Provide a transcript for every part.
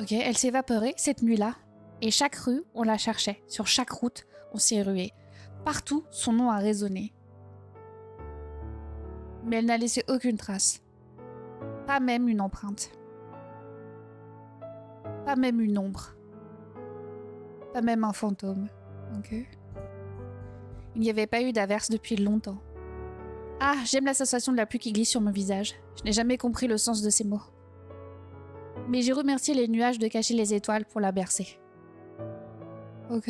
Ok, elle s'évaporait cette nuit-là. Et chaque rue, on la cherchait. Sur chaque route, on s'y ruait. Partout, son nom a résonné. Mais elle n'a laissé aucune trace. Pas même une empreinte. Pas même une ombre. Pas même un fantôme. Ok. Il n'y avait pas eu d'averse depuis longtemps. Ah, j'aime la sensation de la pluie qui glisse sur mon visage. Je n'ai jamais compris le sens de ces mots. Mais j'ai remercié les nuages de cacher les étoiles pour la bercer. Ok.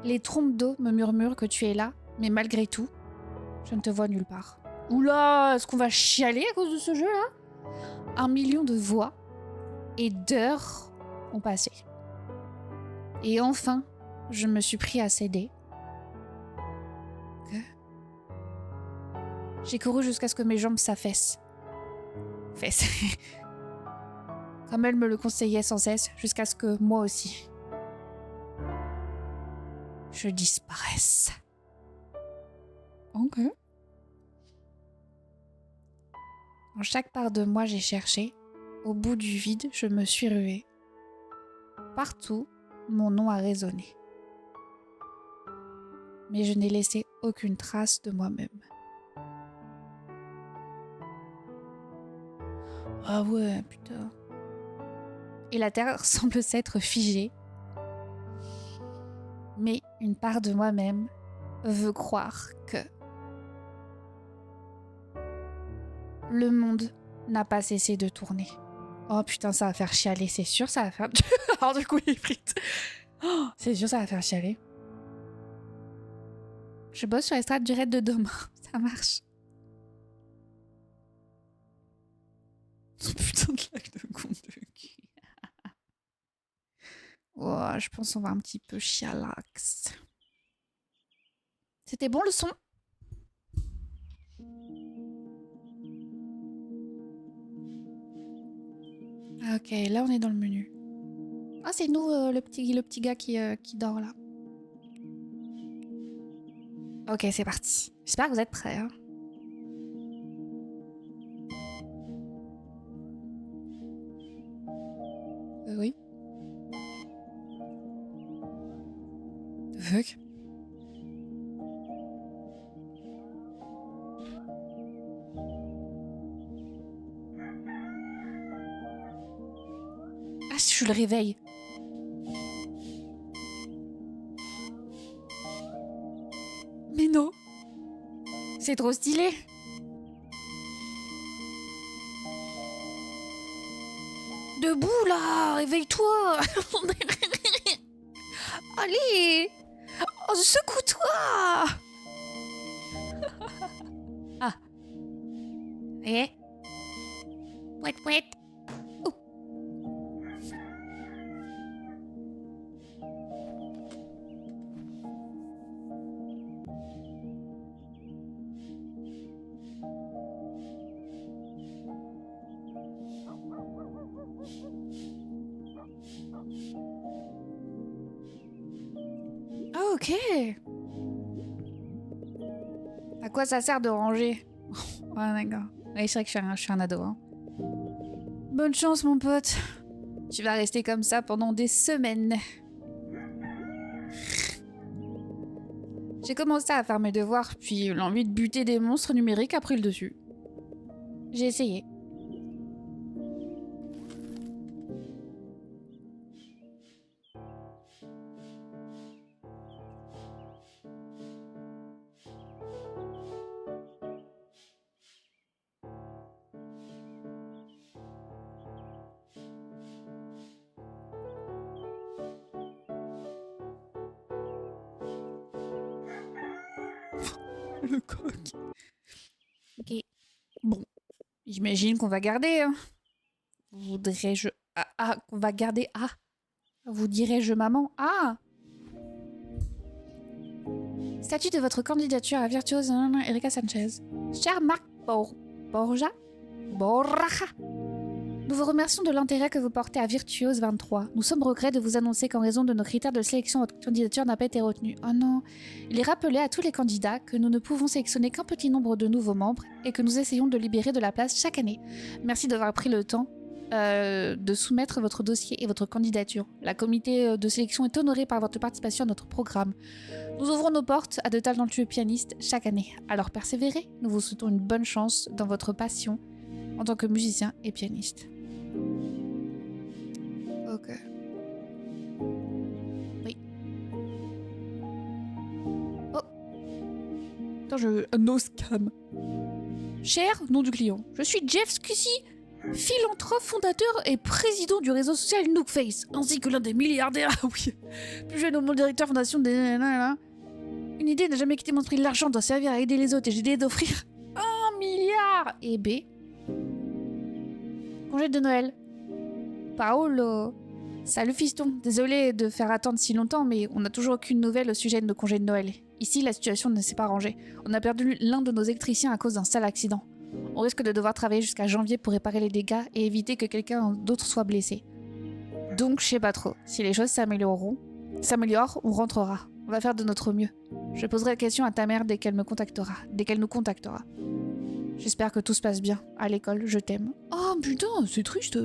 Les trompes d'eau me murmurent que tu es là, mais malgré tout, je ne te vois nulle part. Oula, est-ce qu'on va chialer à cause de ce jeu-là ? 1 million de voix et d'heures ont passé. Et enfin, je me suis pris à céder. Ok. J'ai couru jusqu'à ce que mes jambes s'affaissent. Comme elle me le conseillait sans cesse, jusqu'à ce que moi aussi, je disparaisse. Ok. Dans chaque part de moi, j'ai cherché. Au bout du vide, je me suis ruée. Partout, mon nom a résonné. Mais je n'ai laissé aucune trace de moi-même. Ah ouais, putain. Et la terre semble s'être figée. Mais une part de moi-même veut croire que le monde n'a pas cessé de tourner. Oh putain, ça va faire chialer, c'est sûr, ça va faire... Alors du coup, il frite. Oh, c'est sûr, ça va faire chialer. Je bosse sur les strates du raid de demain. Ça marche. Oh, putain de lac de compte de cul. Oh, je pense qu'on va un petit peu chialax. C'était bon le son? Ok, là on est dans le menu. Ah, c'est nous, le petit gars qui dort là. Ok, c'est parti. J'espère que vous êtes prêts. Hein. Oui. The fuck? Ah, je le réveille. Mais non. C'est trop stylé. Debout là, réveille-toi. Allez. Oh, secoue-toi. Ah. Eh. Pouet, pouet. Oh. Ah, ok. À quoi ça sert de ranger? Ouais, d'accord. Oui, c'est vrai que je suis un ado. Hein. Bonne chance, mon pote. Tu vas rester comme ça pendant des semaines. J'ai commencé à faire mes devoirs, puis l'envie de buter des monstres numériques a pris le dessus. J'ai essayé. Le coq. Ok. Bon. J'imagine qu'on va garder. Hein. Voudrais-je... qu'on va garder... Ah. Vous dirais-je maman. Ah. Statut de votre candidature à Virtuose Erika Sanchez. Cher Marc Borja. Nous vous remercions de l'intérêt que vous portez à Virtuose 23. Nous sommes regrets de vous annoncer qu'en raison de nos critères de sélection, votre candidature n'a pas été retenue. Oh non. Il est rappelé à tous les candidats que nous ne pouvons sélectionner qu'un petit nombre de nouveaux membres et que nous essayons de libérer de la place chaque année. Merci d'avoir pris le temps de soumettre votre dossier et votre candidature. La comité de sélection est honorée par votre participation à notre programme. Nous ouvrons nos portes à de talentueux pianistes chaque année. Alors persévérez, nous vous souhaitons une bonne chance dans votre passion en tant que musicien et pianiste. Ok. Oui. Oh. Attends, no scam. Cher nom du client, je suis Jeff Scusi, philanthrope, fondateur et président du réseau social Nookface, ainsi que l'un des milliardaires, oui, plus jeune au monde, directeur fondation des... Une idée n'a jamais quitté mon esprit, l'argent doit servir à aider les autres et j'ai l'idée d'offrir 1 milliard. Et B. Congé de Noël. Paolo. Salut fiston, désolé de faire attendre si longtemps, mais on n'a toujours aucune nouvelle au sujet de nos congés de Noël. Ici, la situation ne s'est pas arrangée. On a perdu l'un de nos électriciens à cause d'un sale accident. On risque de devoir travailler jusqu'à janvier pour réparer les dégâts et éviter que quelqu'un d'autre soit blessé. Donc, je sais pas trop. Si les choses s'améliorent, on rentrera. On va faire de notre mieux. Je poserai la question à ta mère dès qu'elle nous contactera. J'espère que tout se passe bien. À l'école, je t'aime. Oh putain, c'est triste.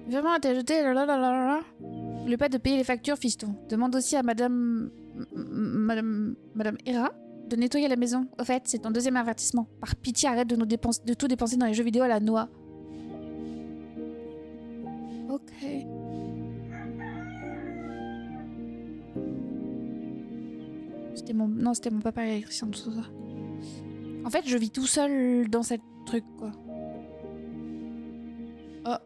Vraiment, t'as jeté N'oublie pas de payer les factures, fiston. Demande aussi à Madame Hera de nettoyer la maison. Au fait, c'est ton deuxième avertissement. Par pitié, arrête de tout dépenser dans les jeux vidéo à la noix. Ok. C'était mon papa l'électricien, tout ça. En fait, je vis tout seul dans cette truc, quoi. Oh.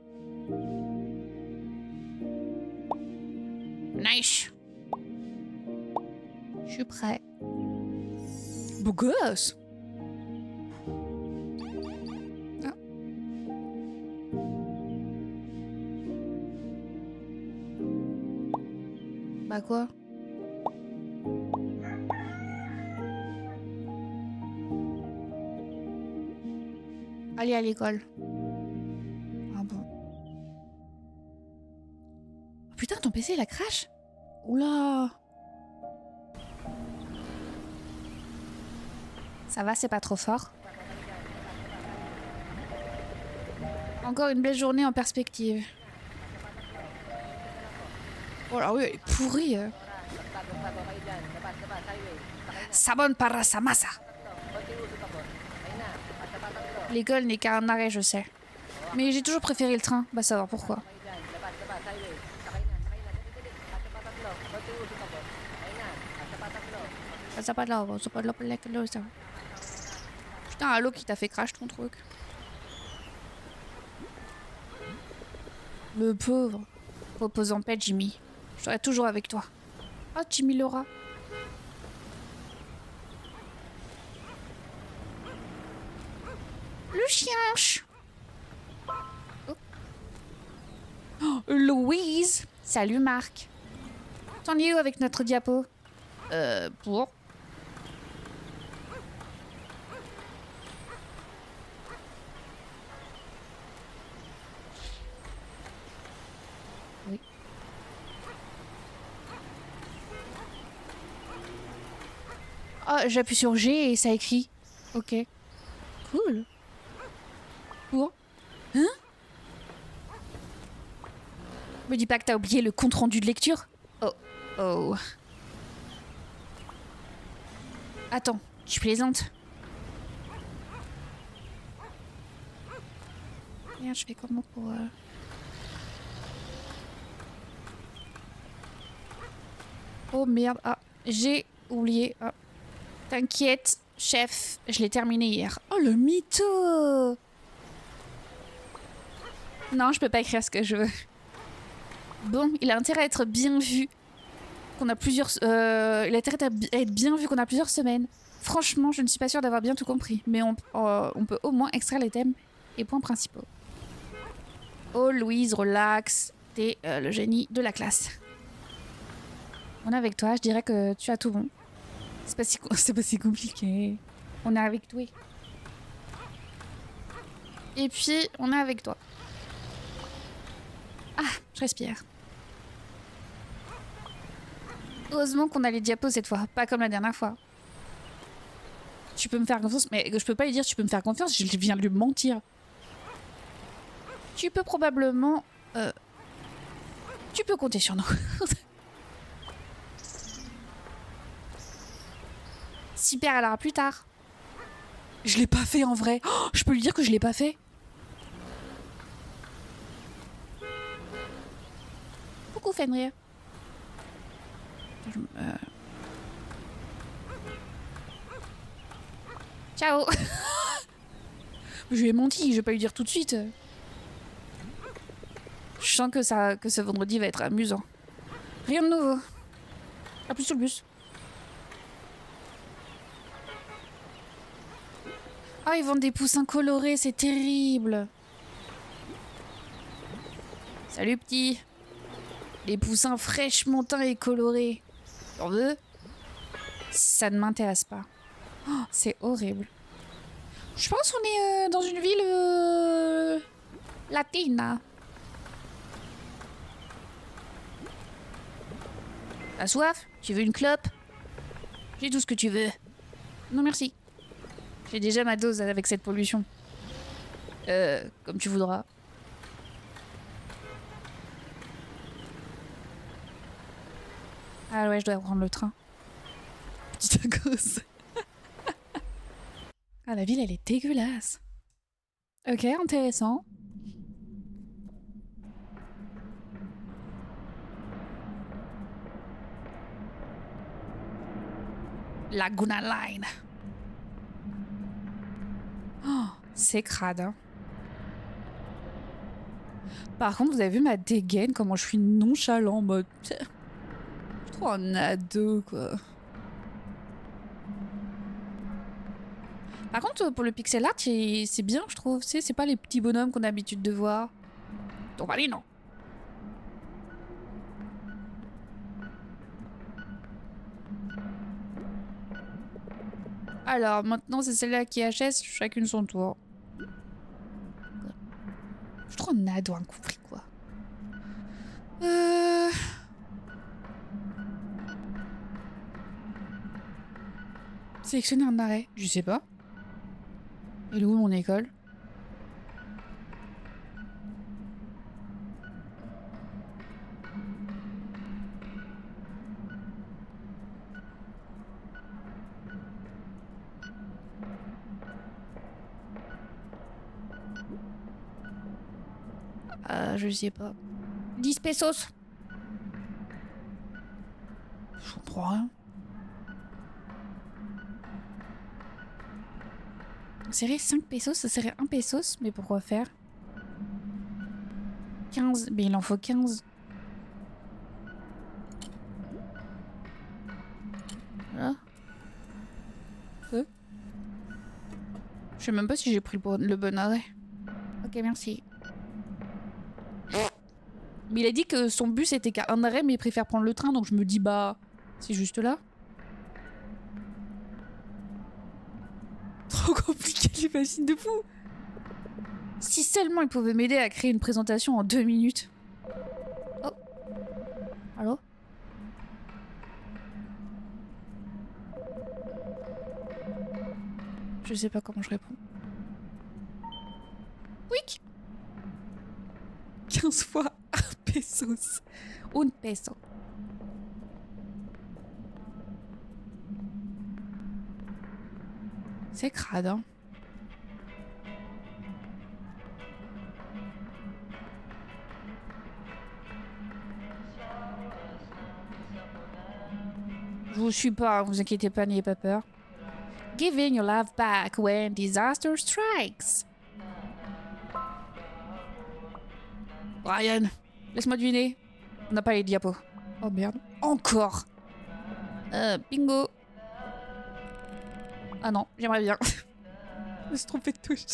Nice. Je suis prêt. Beau gosse. Ah. Bah quoi? Aller à l'école. Ah bon. Oh putain, ton PC il a crash? Oula. Ça va, c'est pas trop fort. Encore une belle journée en perspective. Oh là oui, elle est pourrie. Sabon para sa masa. L'école n'est qu'un arrêt, je sais. Mais j'ai toujours préféré le train, va savoir pourquoi. Putain, allô qui t'a fait crash ton truc. Le pauvre. Repose en paix, Jimmy. Je serai toujours avec toi. Oh, Jimmy Laura. Le chien. Oh, Louise. Salut, Marc. T'en es où avec notre diapo? Pour... Oui. Oh, j'appuie sur G et ça écrit. Ok. Cool. Pour... Hein? Me dis pas que t'as oublié le compte-rendu de lecture. Oh. Oh. Attends, tu plaisantes? Merde, je fais comment pour... Oh merde, ah, j'ai oublié. Ah. T'inquiète, chef, je l'ai terminé hier. Oh le mytho! Non, je peux pas écrire ce que je veux. Bon, il a intérêt à être bien vu. Qu'on a plusieurs... il a intérêt à être bien vu qu'on a plusieurs semaines. Franchement, je ne suis pas sûre d'avoir bien tout compris. Mais on peut au moins extraire les thèmes et points principaux. Oh, Louise, relax. T'es le génie de la classe. On est avec toi, je dirais que tu as tout bon. C'est pas si compliqué. On est avec toi. Et puis, on est avec toi. Ah, je respire. Heureusement qu'on a les diapos cette fois, pas comme la dernière fois. Tu peux me faire confiance, mais je peux pas lui dire tu peux me faire confiance, je viens de lui mentir. Tu peux probablement... Tu peux compter sur nous. Super, alors à plus tard. Je l'ai pas fait en vrai. Oh, je peux lui dire que je l'ai pas fait. Coucou Fenrir. Ciao. Je lui ai menti, je vais pas lui dire tout de suite. Je sens que ce vendredi va être amusant. Rien de nouveau. À plus sur le bus. Ah, ils vendent des poussins colorés, c'est terrible. Salut petit. Les poussins fraîchement teints et colorés. T'en veux? Ça ne m'intéresse pas. Oh, c'est horrible. Je pense qu'on est dans une ville latine. T'as soif? Tu veux une clope? J'ai tout ce que tu veux. Non merci. J'ai déjà ma dose avec cette pollution. Comme tu voudras. Ah ouais, je dois prendre le train. Petite gosse. Ah, la ville, elle est dégueulasse. Ok, intéressant. Laguna Line. Oh, c'est crade, hein. Par contre, vous avez vu ma dégaine, comment je suis nonchalant en mode... Je suis trop un ado, quoi. Par contre, pour le pixel art, c'est bien, je trouve. C'est pas les petits bonhommes qu'on a l'habitude de voir. Tovalino. Alors, maintenant, c'est celle-là qui achète, chacune son tour. Je suis trop un ado incompris, quoi. Sélectionner un arrêt. Je sais pas. Elle est où mon école? Je sais pas. 10 pesos. Je comprends rien. Serait 5 pesos, ça serait 1 pesos, mais pourquoi faire 15, mais il en faut 15. Voilà. Je sais même pas si j'ai pris le bon arrêt. Ok, merci. Mais il a dit que son bus était qu'à un arrêt, mais il préfère prendre le train, donc je me dis bah, c'est juste là. Trop compliqué les machines de fou. Si seulement il pouvait m'aider à créer une présentation en 2 minutes. Oh. Allô? Je sais pas comment je réponds. Oui. 15 fois 1 pesos. Un peso. C'est crade, hein. Je vous suis pas, vous inquiétez pas, n'ayez pas peur. Giving your love back when disaster strikes. Brian, laisse-moi deviner. On n'a pas les diapos. Oh merde. Encore. Bingo. Ah non, j'aimerais bien. Je me suis trompée de touche.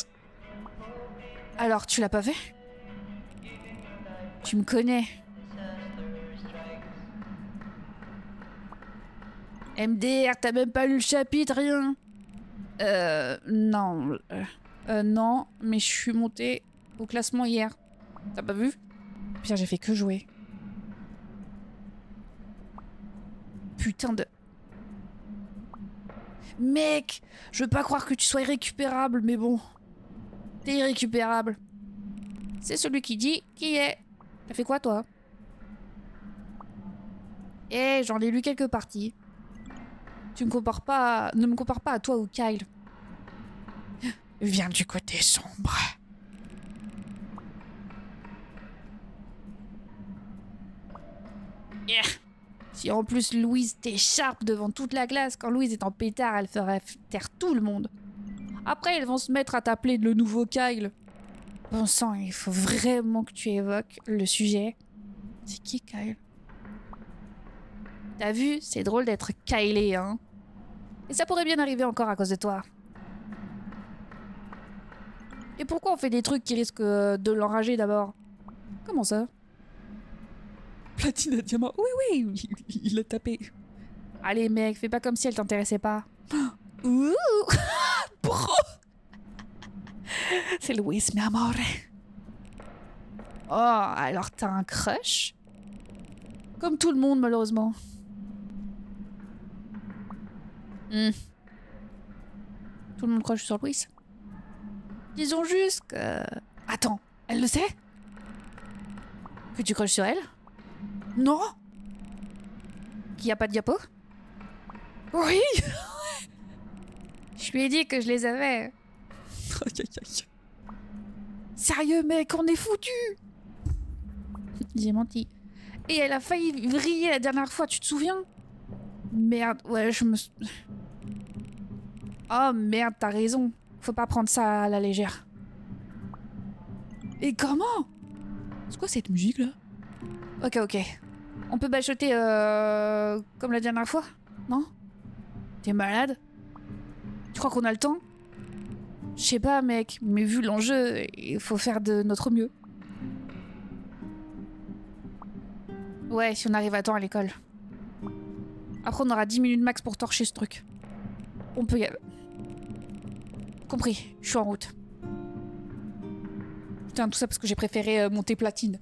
Alors, tu l'as pas fait? Tu me connais. MDR, t'as même pas lu le chapitre, rien. Non. Non, mais je suis montée au classement hier. T'as pas vu? Putain, j'ai fait que jouer. Putain de... Mec, je veux pas croire que tu sois irrécupérable, mais bon. T'es irrécupérable. C'est celui qui dit qui est. T'as fait quoi, toi? Eh, j'en ai lu quelques parties. Tu me compares pas... Ne me compare pas à toi ou Kyle. Viens du côté sombre. Yeah. Si en plus Louise t'écharpe devant toute la classe, quand Louise est en pétard, elle ferait taire tout le monde. Après, ils vont se mettre à t'appeler le nouveau Kyle. Bon sang, il faut vraiment que tu évoques le sujet. C'est qui Kyle? T'as vu, c'est drôle d'être Kylé, hein. Et ça pourrait bien arriver encore à cause de toi. Et pourquoi on fait des trucs qui risquent de l'enrager d'abord? Comment ça? Platine à diamant. Oui, oui, il l'a tapé. Allez mec, fais pas comme si elle t'intéressait pas. Ouh. Bro. C'est Luis, mi amore. Oh, alors t'as un crush? Comme tout le monde, malheureusement. Tout le monde crush sur Luis. Disons juste que... Attends, elle le sait? Que tu crushes sur elle? Non? Qu'il y a pas de diapo? Oui. Je lui ai dit que je les avais. Aïe, aïe, aïe. Sérieux mec, on est foutu. J'ai menti. Et elle a failli vriller la dernière fois, tu te souviens? Merde, ouais, je me... Oh merde, t'as raison. Faut pas prendre ça à la légère. Et comment? C'est quoi cette musique là? Ok, ok. On peut bachoter comme la dernière fois? Non? T'es malade? Tu crois qu'on a le temps? Je sais pas mec, mais vu l'enjeu, il faut faire de notre mieux. Ouais, si on arrive à temps à l'école. Après on aura 10 minutes max pour torcher ce truc. On peut y aller. Compris, je suis en route. Putain, tout ça parce que j'ai préféré monter platine.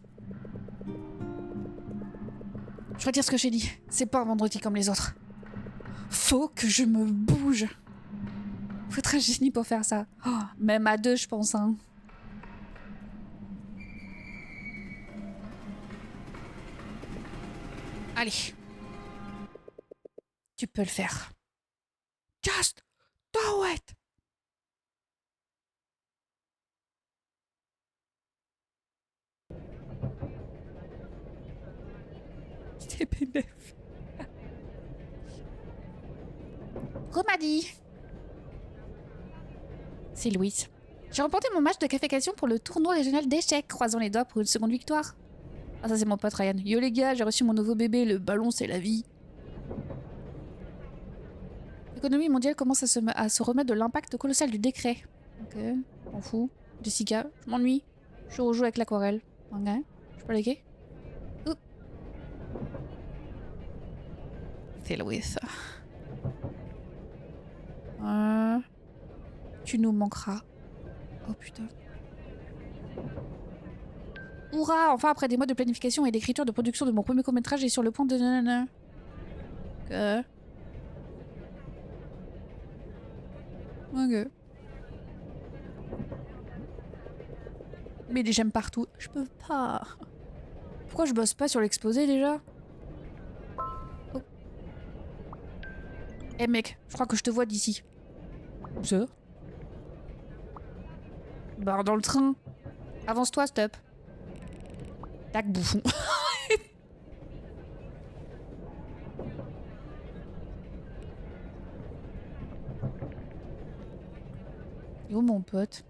Je retire ce que j'ai dit. C'est pas un vendredi comme les autres. Faut que je me bouge. Faut être un génie pour faire ça. Oh, même à deux, je pense. Hein. Allez. Tu peux le faire. Just do it! C'était bénéf. Romadi. C'est Louise. J'ai remporté mon match de qualification pour le tournoi régional d'échecs. Croisons les doigts pour une seconde victoire. Ah ça c'est mon pote Ryan. Yo les gars, j'ai reçu mon nouveau bébé, le ballon c'est la vie. L'économie mondiale commence à se remettre de l'impact colossal du décret. Ok, m'en fous. Jessica, je m'ennuie. Je rejoue avec l'aquarelle. Ok, je peux liker. Oups. C'est Louise. Tu nous manqueras. Oh putain. Hurrah! Enfin, après des mois de planification et d'écriture de production de mon premier court-métrage, j'ai sur le point de... nanana. Ok. Mais j'aime partout. Je peux pas. Pourquoi je bosse pas sur l'exposé déjà? Oh. Eh mec, je crois que je te vois d'ici. Ça? Barre dans le train. Avance-toi, stop. Tac, bouffon. Et où mon pote?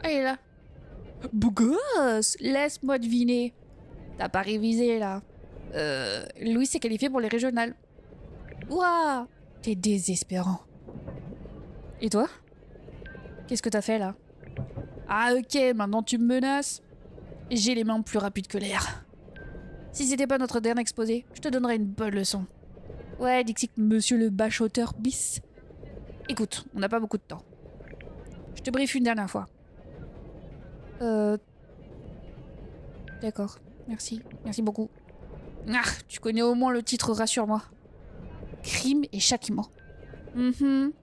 Ah, il est là. Beau gosse! Laisse-moi deviner. T'as pas révisé là. Louis s'est qualifié pour les régionales. Ouah! T'es désespérant. Et toi? Qu'est-ce que t'as fait là? Ah ok, maintenant tu me menaces. J'ai les mains plus rapides que l'air. Si c'était pas notre dernier exposé, je te donnerais une bonne leçon. Ouais, Dixit, monsieur le bachoteur bis. Écoute, on n'a pas beaucoup de temps. Je te briefe une dernière fois. D'accord. Merci. Merci beaucoup. Ah, tu connais au moins le titre, rassure-moi. Crime et châtiment.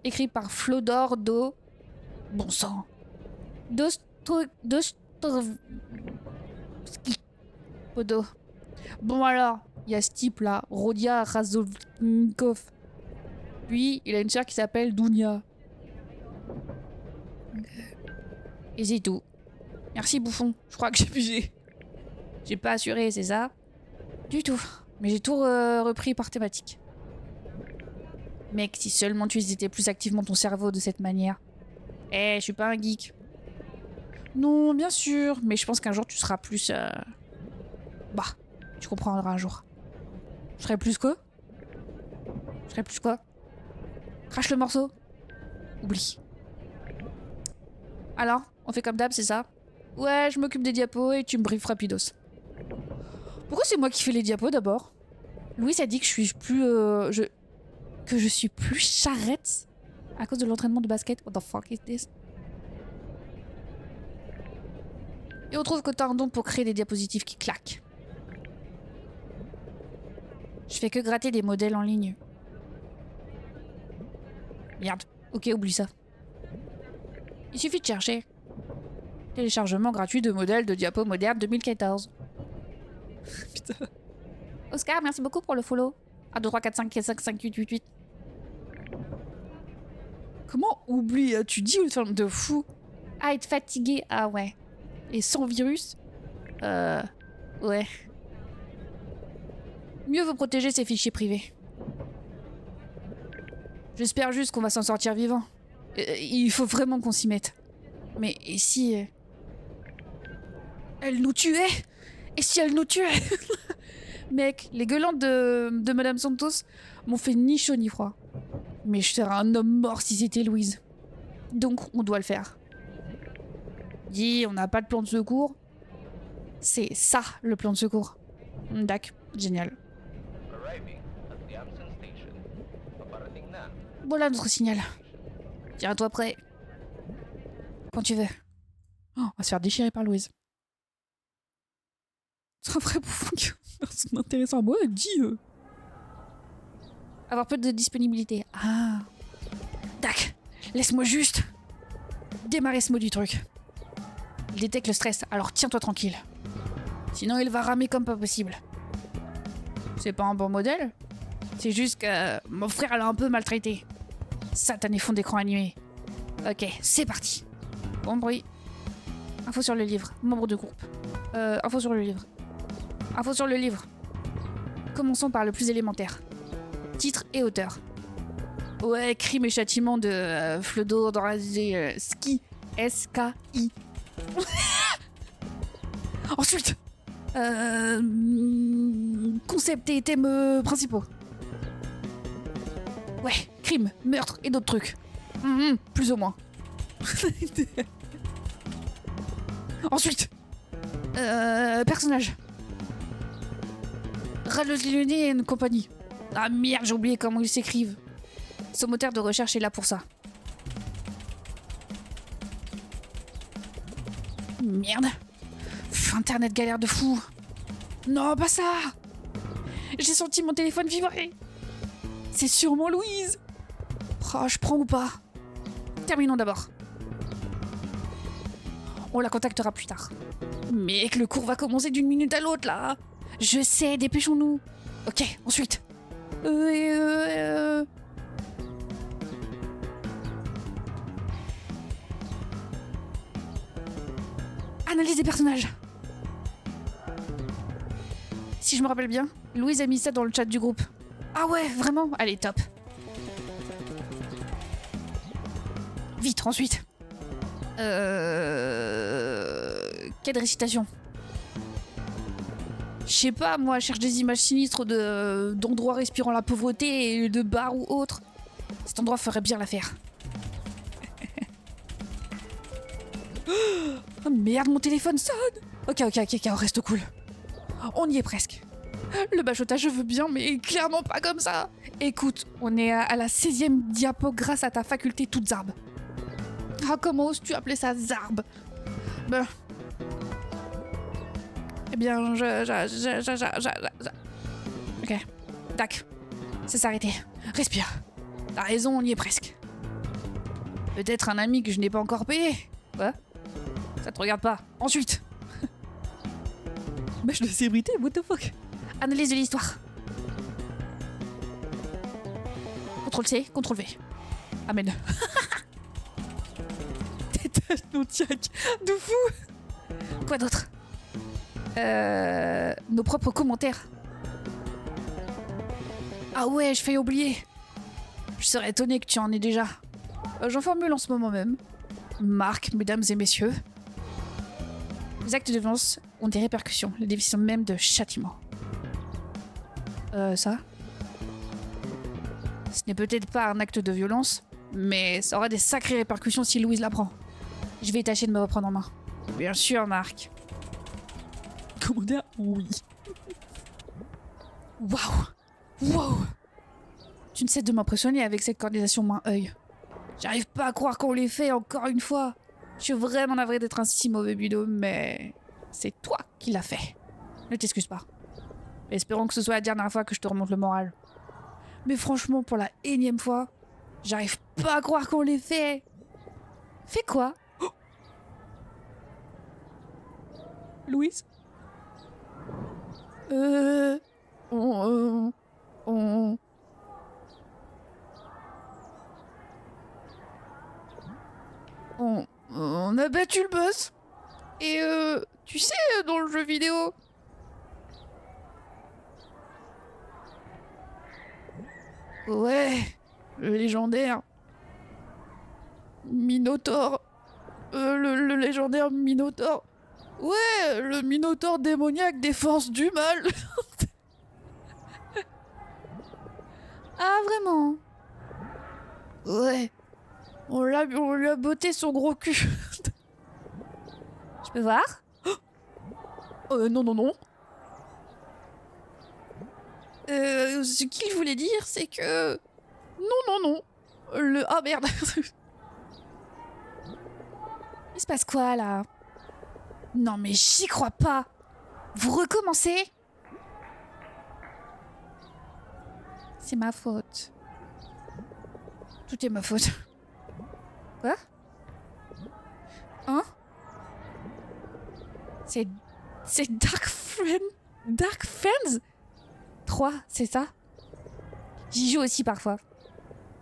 Écrit par Flodor Do... Bon sang. Dostoevsky. Podo. Bon alors, il y a ce type-là, Rodia Razovnikov. Puis, il a une sœur qui s'appelle Dounia. Et c'est tout. Merci, bouffon. Je crois que j'ai pigé. J'ai pas assuré, c'est ça? Du tout. Mais j'ai tout repris par thématique. Mec, si seulement tu utilisais plus activement ton cerveau de cette manière. Eh, je suis pas un geek. Non, bien sûr, mais je pense qu'un jour tu seras plus... Bah, tu comprendras un jour. Je serai plus quoi? Je serai plus quoi? Crache le morceau. Oublie. Alors, on fait comme d'hab, c'est ça? Ouais, je m'occupe des diapos et tu me briefes rapidos. Pourquoi c'est moi qui fais les diapos d'abord? Louis a dit que je suis plus... que je suis plus charrette à cause de l'entraînement de basket. What the fuck is this? Et on trouve que t'as un don pour créer des diapositives qui claquent. Je fais que gratter des modèles en ligne. Merde. Ok, oublie ça. Il suffit de chercher. Téléchargement gratuit de modèles de diapos modernes 2014. Putain. Oscar, merci beaucoup pour le follow. 1, 2, 3, 4, 5, 5, 5, 8, 8, 8. Comment oublie? Tu dis ou une de fou? Ah, être fatigué. Ah ouais. Et sans virus? Ouais. Mieux vaut protéger ses fichiers privés. J'espère juste qu'on va s'en sortir vivant. Il faut vraiment qu'on s'y mette. Mais et si... elle nous tuait? Et si elle nous tuait? Mec, les gueulantes de Madame Santos m'ont fait ni chaud ni froid. Mais je serais un homme mort si c'était Louise. Donc, on doit le faire. Dis, on n'a pas de plan de secours. C'est ça, le plan de secours. Dac, génial. Voilà notre signal. Tiens-toi prêt. Quand tu veux. Oh, on va se faire déchirer par Louise. C'est un vrai bouffon qui c'est intéressant. Moi, dis. Avoir peu de disponibilité. Ah. Tac. Laisse-moi juste démarrer ce mot du truc. Il détecte le stress, alors tiens-toi tranquille. Sinon, il va ramer comme pas possible. C'est pas un bon modèle. C'est juste que mon frère l'a un peu maltraité. Satané fond d'écran animé. Ok, c'est parti. Bon bruit. Info sur le livre. Membre de groupe. Info sur le livre. Info sur le livre. Commençons par le plus élémentaire. Titre et auteur. Ouais, crime et châtiment de Flodor dans Ski. S-K-I. Ensuite. Concept et thèmes principaux. Ouais, crime, meurtre et d'autres trucs. Plus ou moins. Ensuite. Personnage. Raleuse Lyonnais et une compagnie. Ah merde, j'ai oublié comment ils s'écrivent. Ce moteur de recherche est là pour ça. Merde. Internet galère de fou. Non, pas ça. J'ai senti mon téléphone vibrer. C'est sûrement Louise. Oh, je prends ou pas? Terminons d'abord. On la contactera plus tard. Mec, le cours va commencer d'une minute à l'autre, là. Je sais, dépêchons-nous. Ok, ensuite. Analyse des personnages. Si je me rappelle bien, Louise a mis ça dans le chat du groupe. Ah ouais, vraiment? Allez, top. Vite, ensuite. Quelle récitation? Je sais pas, moi, je cherche des images sinistres d'endroits respirant la pauvreté et de bars ou autres. Cet endroit ferait bien l'affaire. Oh merde, mon téléphone sonne. Ok, on reste cool. On y est presque. Le bachotage, je veux bien, mais clairement pas comme ça. Écoute, on est à la 16e diapo grâce à ta faculté toute zarbe. Ah, comment oses-tu appeler ça zarbe? Ben bien, Ok, tac. Ça s'est arrêté. Respire. T'as raison, on y est presque. Peut-être un ami que je n'ai pas encore payé. Quoi? Ça te regarde pas. Ensuite. Bâche de célébrité, what the fuck? Analyse de l'histoire. CTRL-C, CTRL-V. Amen. Détache nos tiacs. De fou. Quoi d'autre? Nos propres commentaires. Ah ouais, je fais oublier. Je serais étonné que tu en aies déjà. J'en formule en ce moment même. Marc, mesdames et messieurs. Les actes de violence ont des répercussions, les décisions même de châtiment. Ça? Ce n'est peut-être pas un acte de violence, mais ça aura des sacrées répercussions si Louise l'apprend. Je vais tâcher de me reprendre en main. Bien sûr, Marc. Commentaire? Oui. Waouh! Wow! Tu ne cesses de m'impressionner avec cette coordination main-œil. J'arrive pas à croire qu'on l'ait fait encore une fois. Je suis vraiment navré d'être un si mauvais binôme, mais c'est toi qui l'as fait. Ne t'excuse pas. Espérons que ce soit la dernière fois que je te remonte le moral. Mais franchement, pour la énième fois, j'arrive pas à croire qu'on l'ait fait. Fait quoi? Oh, Louise? On a battu le boss. Et tu sais, dans le jeu vidéo... Ouais, le légendaire... Minotaure... le légendaire Minotaure... Ouais, le Minotaure démoniaque des forces du mal. Ah, vraiment? Ouais. On lui a botté son gros cul. Je peux voir? Non, non, non. Ce qu'il voulait dire, c'est que... Non, non, non. Ah, merde. Il se passe quoi, là? Non, mais j'y crois pas. Vous recommencez? C'est ma faute. Tout est ma faute. Quoi? Hein? C'est Dark Friends 3, c'est ça? J'y joue aussi parfois.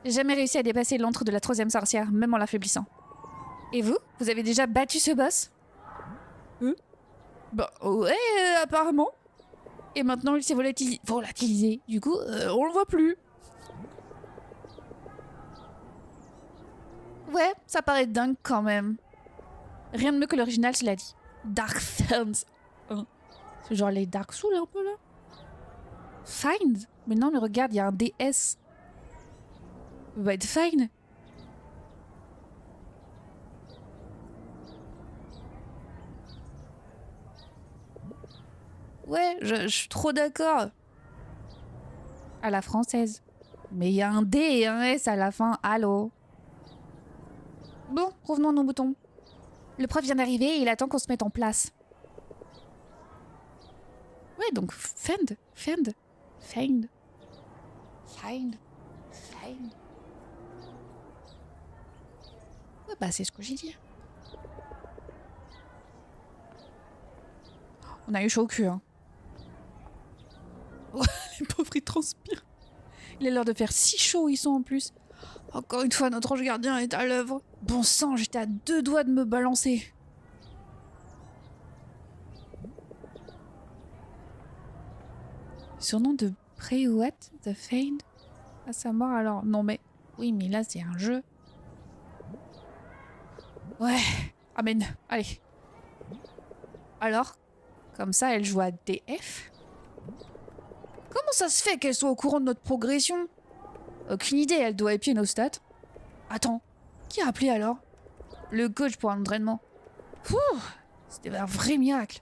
J'ai jamais réussi à dépasser l'antre de la troisième sorcière, même en l'affaiblissant. Et vous? Vous avez déjà battu ce boss? Bah ouais, apparemment. Et maintenant il s'est volatilisé. Du coup, on le voit plus. Ouais, ça paraît dingue quand même. Rien de mieux que l'original, cela dit. Dark Friends. C'est genre les Dark Souls un peu là. Find? Mais non, mais regarde, il y a un DS. Ça va être fine. Ouais, je suis trop d'accord. À la française. Mais il y a un D et un S à la fin, allô. Bon, revenons à nos boutons. Le prof vient d'arriver et il attend qu'on se mette en place. Ouais, donc Find. Ouais, bah c'est ce que j'ai dit. On a eu chaud au cul, hein. Oh, les pauvres, ils transpirent. Il a l'air de faire si chaud, ils sont en plus. Encore une fois, notre ange gardien est à l'œuvre. Bon sang, j'étais à 2 doigts de me balancer. Surnom de Prewat the Feigned à sa mort alors. Non mais... Oui, mais là, c'est un jeu. Ouais. Amen. Allez. Alors, comme ça, elle joue à DF? Comment ça se fait qu'elle soit au courant de notre progression? Aucune idée, elle doit épier nos stats. Attends, qui a appelé alors? Le coach pour un entraînement. C'était un vrai miracle.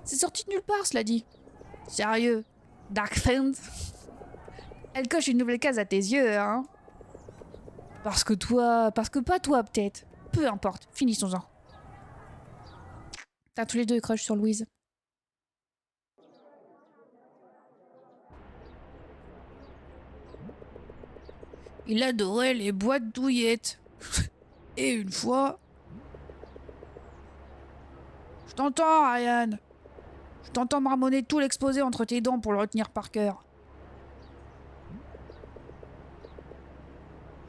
C'est sorti de nulle part, cela dit. Sérieux, Dark Friends? Elle coche une nouvelle case à tes yeux, hein? Parce que pas toi, peut-être. Peu importe, finissons-en. T'as tous les deux crush sur Louise. Il adorait les boîtes douillettes. Et une fois... Je t'entends, Ryan. Je t'entends marmonner tout l'exposé entre tes dents pour le retenir par cœur.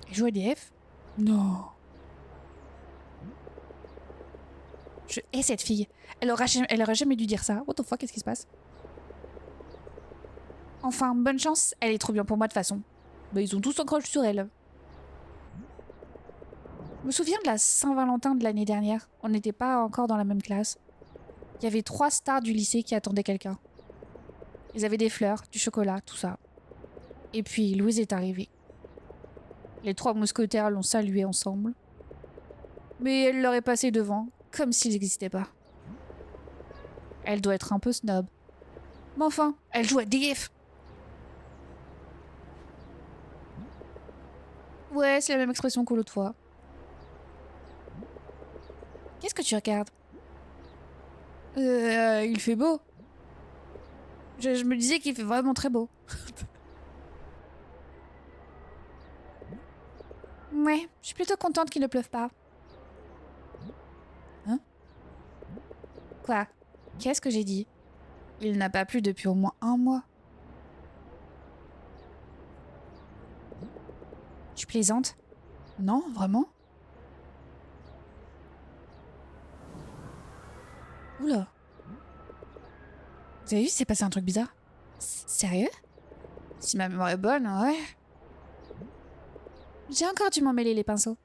Il joue à DF? Non. Je hais cette fille. Elle aurait jamais dû dire ça. What the fuck, qu'est-ce qui se passe? Enfin, bonne chance, elle est trop bien pour moi de façon. Bah, ils ont tous un crush sur elle. Je me souviens de la Saint-Valentin de l'année dernière. On n'était pas encore dans la même classe. Il y avait 3 stars du lycée qui attendaient quelqu'un. Ils avaient des fleurs, du chocolat, tout ça. Et puis Louise est arrivée. Les 3 mousquetaires l'ont saluée ensemble. Mais elle leur est passée devant, comme s'ils n'existaient pas. Elle doit être un peu snob. Mais enfin, elle joue à DF. Ouais, c'est la même expression que l'autre fois. Qu'est-ce que tu regardes? Il fait beau. Je me disais qu'il fait vraiment très beau. Ouais, je suis plutôt contente qu'il ne pleuve pas. Hein? Quoi? Qu'est-ce que j'ai dit? Il n'a pas plu depuis au moins 1 mois. Tu plaisantes? Non, vraiment? Oula. Vous avez vu, c'est passé un truc bizarre? Sérieux? Si ma mémoire est bonne, ouais. J'ai encore dû m'emmêler les pinceaux.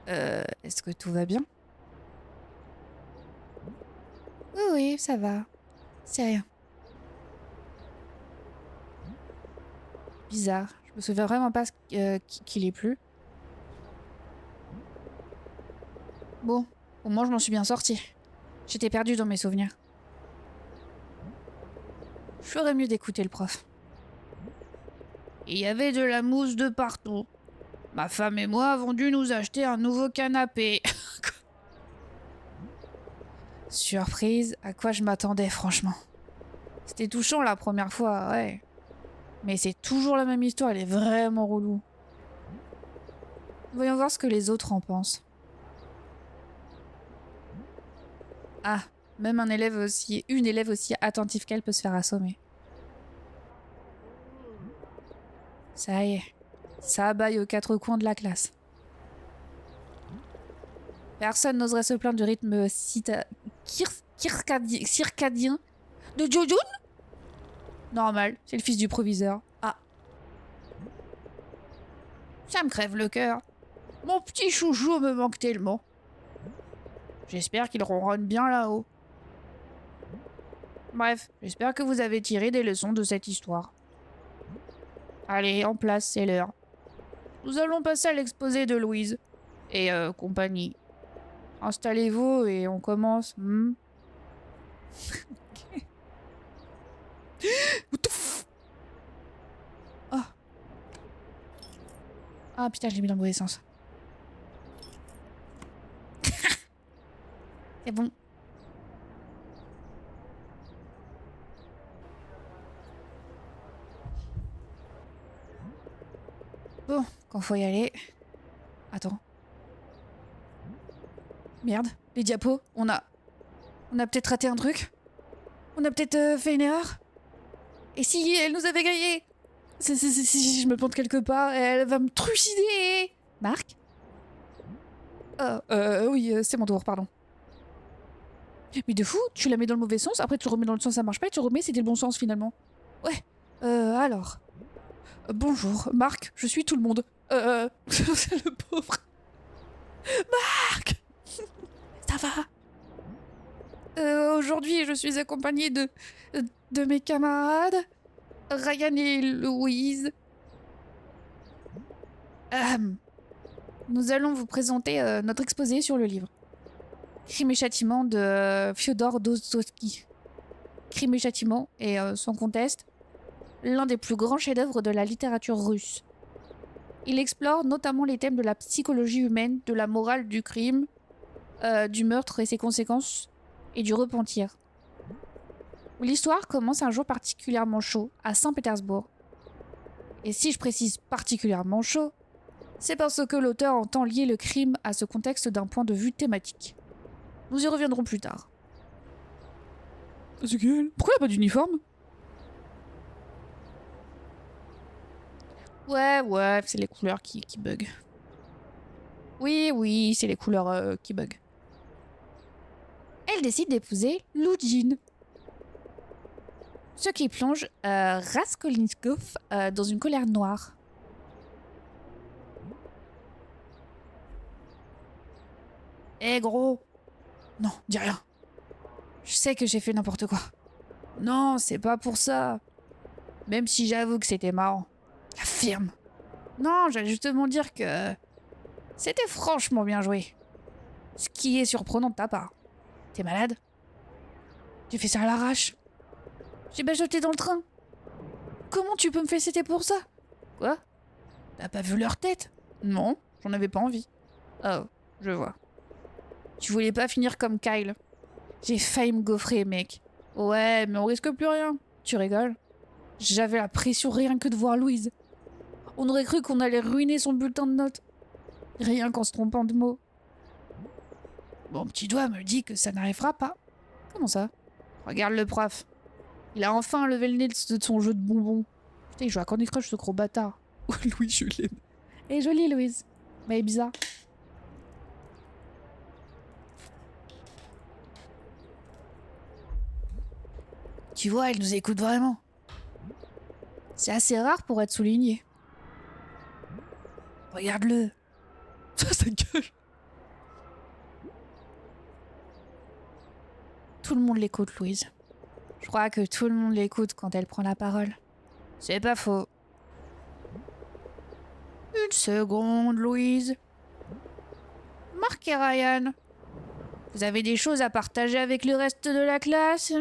Est-ce que tout va bien? Oui, oui, ça va. C'est rien. Bizarre. Je me souviens vraiment pas qu'il est plus. Bon, au moins je m'en suis bien sortie. J'étais perdue dans mes souvenirs. Je ferais mieux d'écouter le prof. Il y avait de la mousse de partout. Ma femme et moi avons dû nous acheter un nouveau canapé. Surprise, à quoi je m'attendais franchement. C'était touchant la première fois, ouais. Mais c'est toujours la même histoire, elle est vraiment relou. Voyons voir ce que les autres en pensent. Ah, même une élève aussi attentive qu'elle peut se faire assommer. Ça y est, ça abaille aux 4 coins de la classe. Personne n'oserait se plaindre du rythme circadien de Jojun. Normal, c'est le fils du proviseur. Ah. Ça me crève le cœur. Mon petit chouchou me manque tellement. J'espère qu'il ronronne bien là-haut. Bref, j'espère que vous avez tiré des leçons de cette histoire. Allez, en place, c'est l'heure. Nous allons passer à l'exposé de Louise. Et compagnie. Installez-vous et on commence. Oh. Ah putain, je l'ai mis dans le mauvais sens. C'est bon. Bon, quand faut y aller... Attends. Merde, les diapos, on a peut-être raté un truc? On a peut-être fait une erreur? Et si elle nous avait grillé? Si je me plante quelque part, elle va me trucider. Marc? Oui, c'est mon tour, pardon. Mais de fou, tu la mets dans le mauvais sens, après tu remets dans le sens, ça marche pas, et tu remets, c'était le bon sens finalement. Ouais, alors... bonjour, Marc, je suis tout le monde. C'est le pauvre... Marc! Ça va? Aujourd'hui, je suis accompagnée de mes camarades, Ryan et Louise. Nous allons vous présenter notre exposé sur le livre. Crime et châtiment de Fyodor Dostoïevski. Crime et châtiment est, sans conteste, l'un des plus grands chefs-d'œuvre de la littérature russe. Il explore notamment les thèmes de la psychologie humaine, de la morale du crime, du meurtre et ses conséquences, et du repentir. L'histoire commence un jour particulièrement chaud, à Saint-Pétersbourg. Et si je précise particulièrement chaud, c'est parce que l'auteur entend lier le crime à ce contexte d'un point de vue thématique. Nous y reviendrons plus tard. C'est quel? Pourquoi il n'y a pas d'uniforme? Ouais, c'est les couleurs qui bug. Oui, c'est les couleurs qui bug. Elle décide d'épouser Lou Jin. Ce qui plonge Raskolnikov dans une colère noire. Eh gros! Non, dis rien. Je sais que j'ai fait n'importe quoi. Non, c'est pas pour ça. Même si j'avoue que c'était marrant. Affirme. Non, j'allais justement dire que... C'était franchement bien joué. Ce qui est surprenant de ta part. T'es malade? Tu fais ça à l'arrache? J'ai bajoté dans le train. Comment tu peux me féliciter pour ça? Quoi? T'as pas vu leur tête? Non, j'en avais pas envie. Oh, je vois. Tu voulais pas finir comme Kyle. J'ai failli me gaufrer, mec. Ouais, mais on risque plus rien. Tu rigoles? J'avais la pression rien que de voir Louise. On aurait cru qu'on allait ruiner son bulletin de notes. Rien qu'en se trompant de mots. Mon petit doigt me dit que ça n'arrivera pas. Comment ça? Regarde le prof. Il a enfin levé le nez de son jeu de bonbons. Putain, il joue à Candy Crush, ce gros bâtard. Oh, Louise, je l'aime. Elle est jolie, Louise. Mais elle est bizarre. Tu vois, elle nous écoute vraiment. C'est assez rare pour être souligné. Regarde-le. Ça gueule. Tout le monde l'écoute, Louise. Je crois que tout le monde l'écoute quand elle prend la parole. C'est pas faux. Une seconde, Louise. Marc et Ryan, vous avez des choses à partager avec le reste de la classe?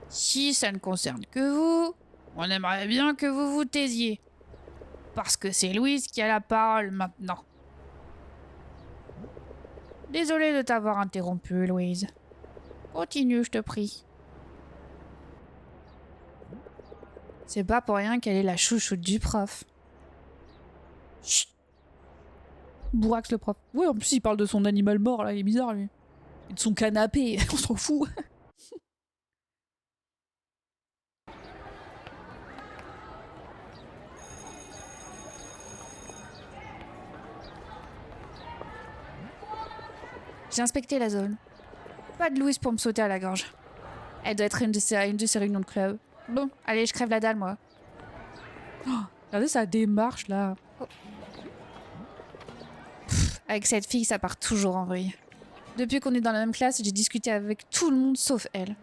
Si ça ne concerne que vous, on aimerait bien que vous vous taisiez. Parce que c'est Louise qui a la parole maintenant. Désolée de t'avoir interrompu, Louise. Continue, je te prie. C'est pas pour rien qu'elle est la chouchoute du prof. Chut. Bourrax le prof. Ouais, en plus il parle de son animal mort là, il est bizarre lui. Et de son canapé, on s'en fout. J'ai inspecté la zone. Pas de Louise pour me sauter à la gorge. Elle doit être une de ses réunions de club. Bon, allez, je crève la dalle, moi. Oh, regardez sa démarche, là. Oh. Avec cette fille, ça part toujours en vrille. Depuis qu'on est dans la même classe, j'ai discuté avec tout le monde sauf elle.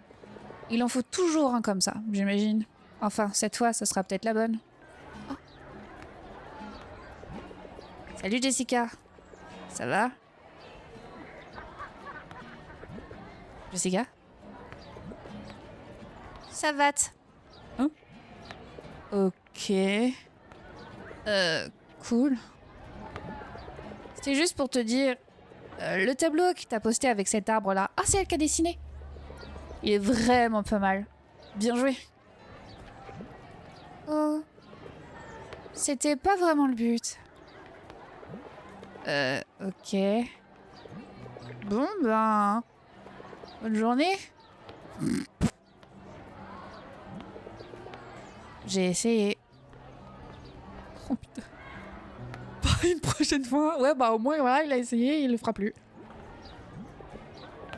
Il en faut toujours un comme ça, j'imagine. Enfin, cette fois, ça sera peut-être la bonne. Oh. Salut, Jessica. Ça va? Jessica? Ça va. Hein? Ok. Cool. C'était juste pour te dire... le tableau que t'as posté avec cet arbre-là... Ah, c'est elle qui a dessiné. Il est vraiment pas mal. Bien joué. Oh. C'était pas vraiment le but. Ok. Bon, ben... Bonne journée. J'ai essayé. Oh putain. Pas une prochaine fois. Ouais, bah au moins, voilà, il a essayé, il le fera plus.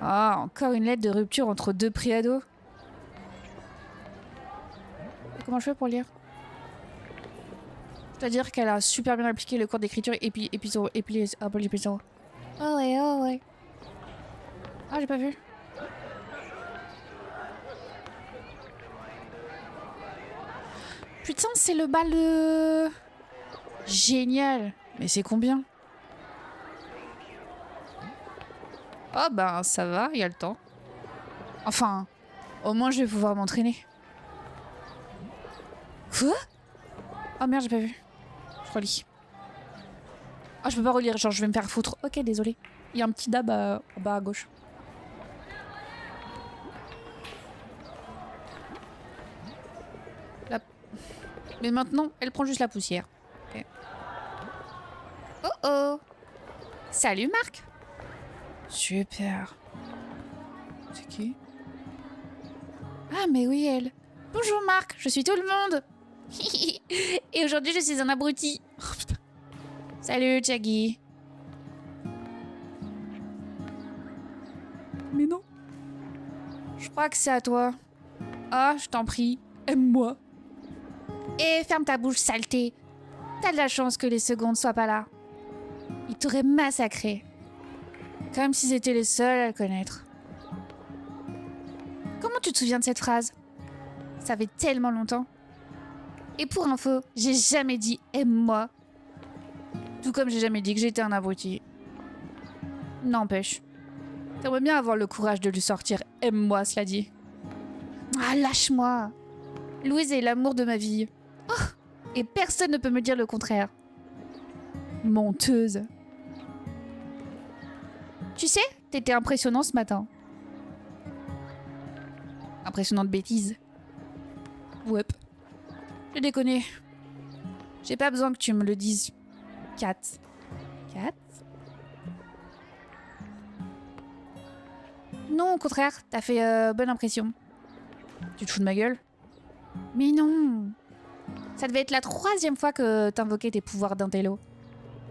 Ah, encore une lettre de rupture entre deux préados. Comment je fais pour lire? C'est-à-dire qu'elle a super bien appliqué le cours d'écriture et puis l'épisode. Oh ouais, oh ouais. Ah, j'ai pas vu. Putain, c'est le bal de... Génial. Mais c'est combien? Oh ben ça va, il y a le temps. Enfin, au moins je vais pouvoir m'entraîner. Quoi? Oh merde, j'ai pas vu. Je relis. Ah, je peux pas relire, genre je vais me faire foutre. Ok, désolé. Il y a un petit dab en bas à gauche. Mais maintenant, elle prend juste la poussière. Ok. Oh oh. Salut Marc. Super. C'est qui? Ah mais oui, elle. Bonjour Marc, je suis tout le monde. Et aujourd'hui, je suis un abruti. Oh, putain. Salut Chaggy. Mais non. Je crois que c'est à toi. Ah, je t'en prie, aime-moi. Et ferme ta bouche, saleté. T'as de la chance que les secondes soient pas là. Ils t'auraient massacré. Comme si c'était les seuls à le connaître. Comment tu te souviens de cette phrase? Ça fait tellement longtemps. Et pour info, j'ai jamais dit aime-moi. Tout comme j'ai jamais dit que j'étais un abruti. N'empêche. T'aimerais bien avoir le courage de lui sortir aime-moi, cela dit. Ah, lâche-moi. Louise est l'amour de ma vie. Oh, et personne ne peut me dire le contraire. Menteuse. Tu sais, t'étais impressionnant ce matin. Impressionnante bêtise. Ouais. Je déconne. J'ai pas besoin que tu me le dises. Kat. Kat? Non, au contraire, t'as fait bonne impression. Tu te fous de ma gueule? Mais non. Ça devait être la 3e fois que t'invoquais tes pouvoirs d'intello.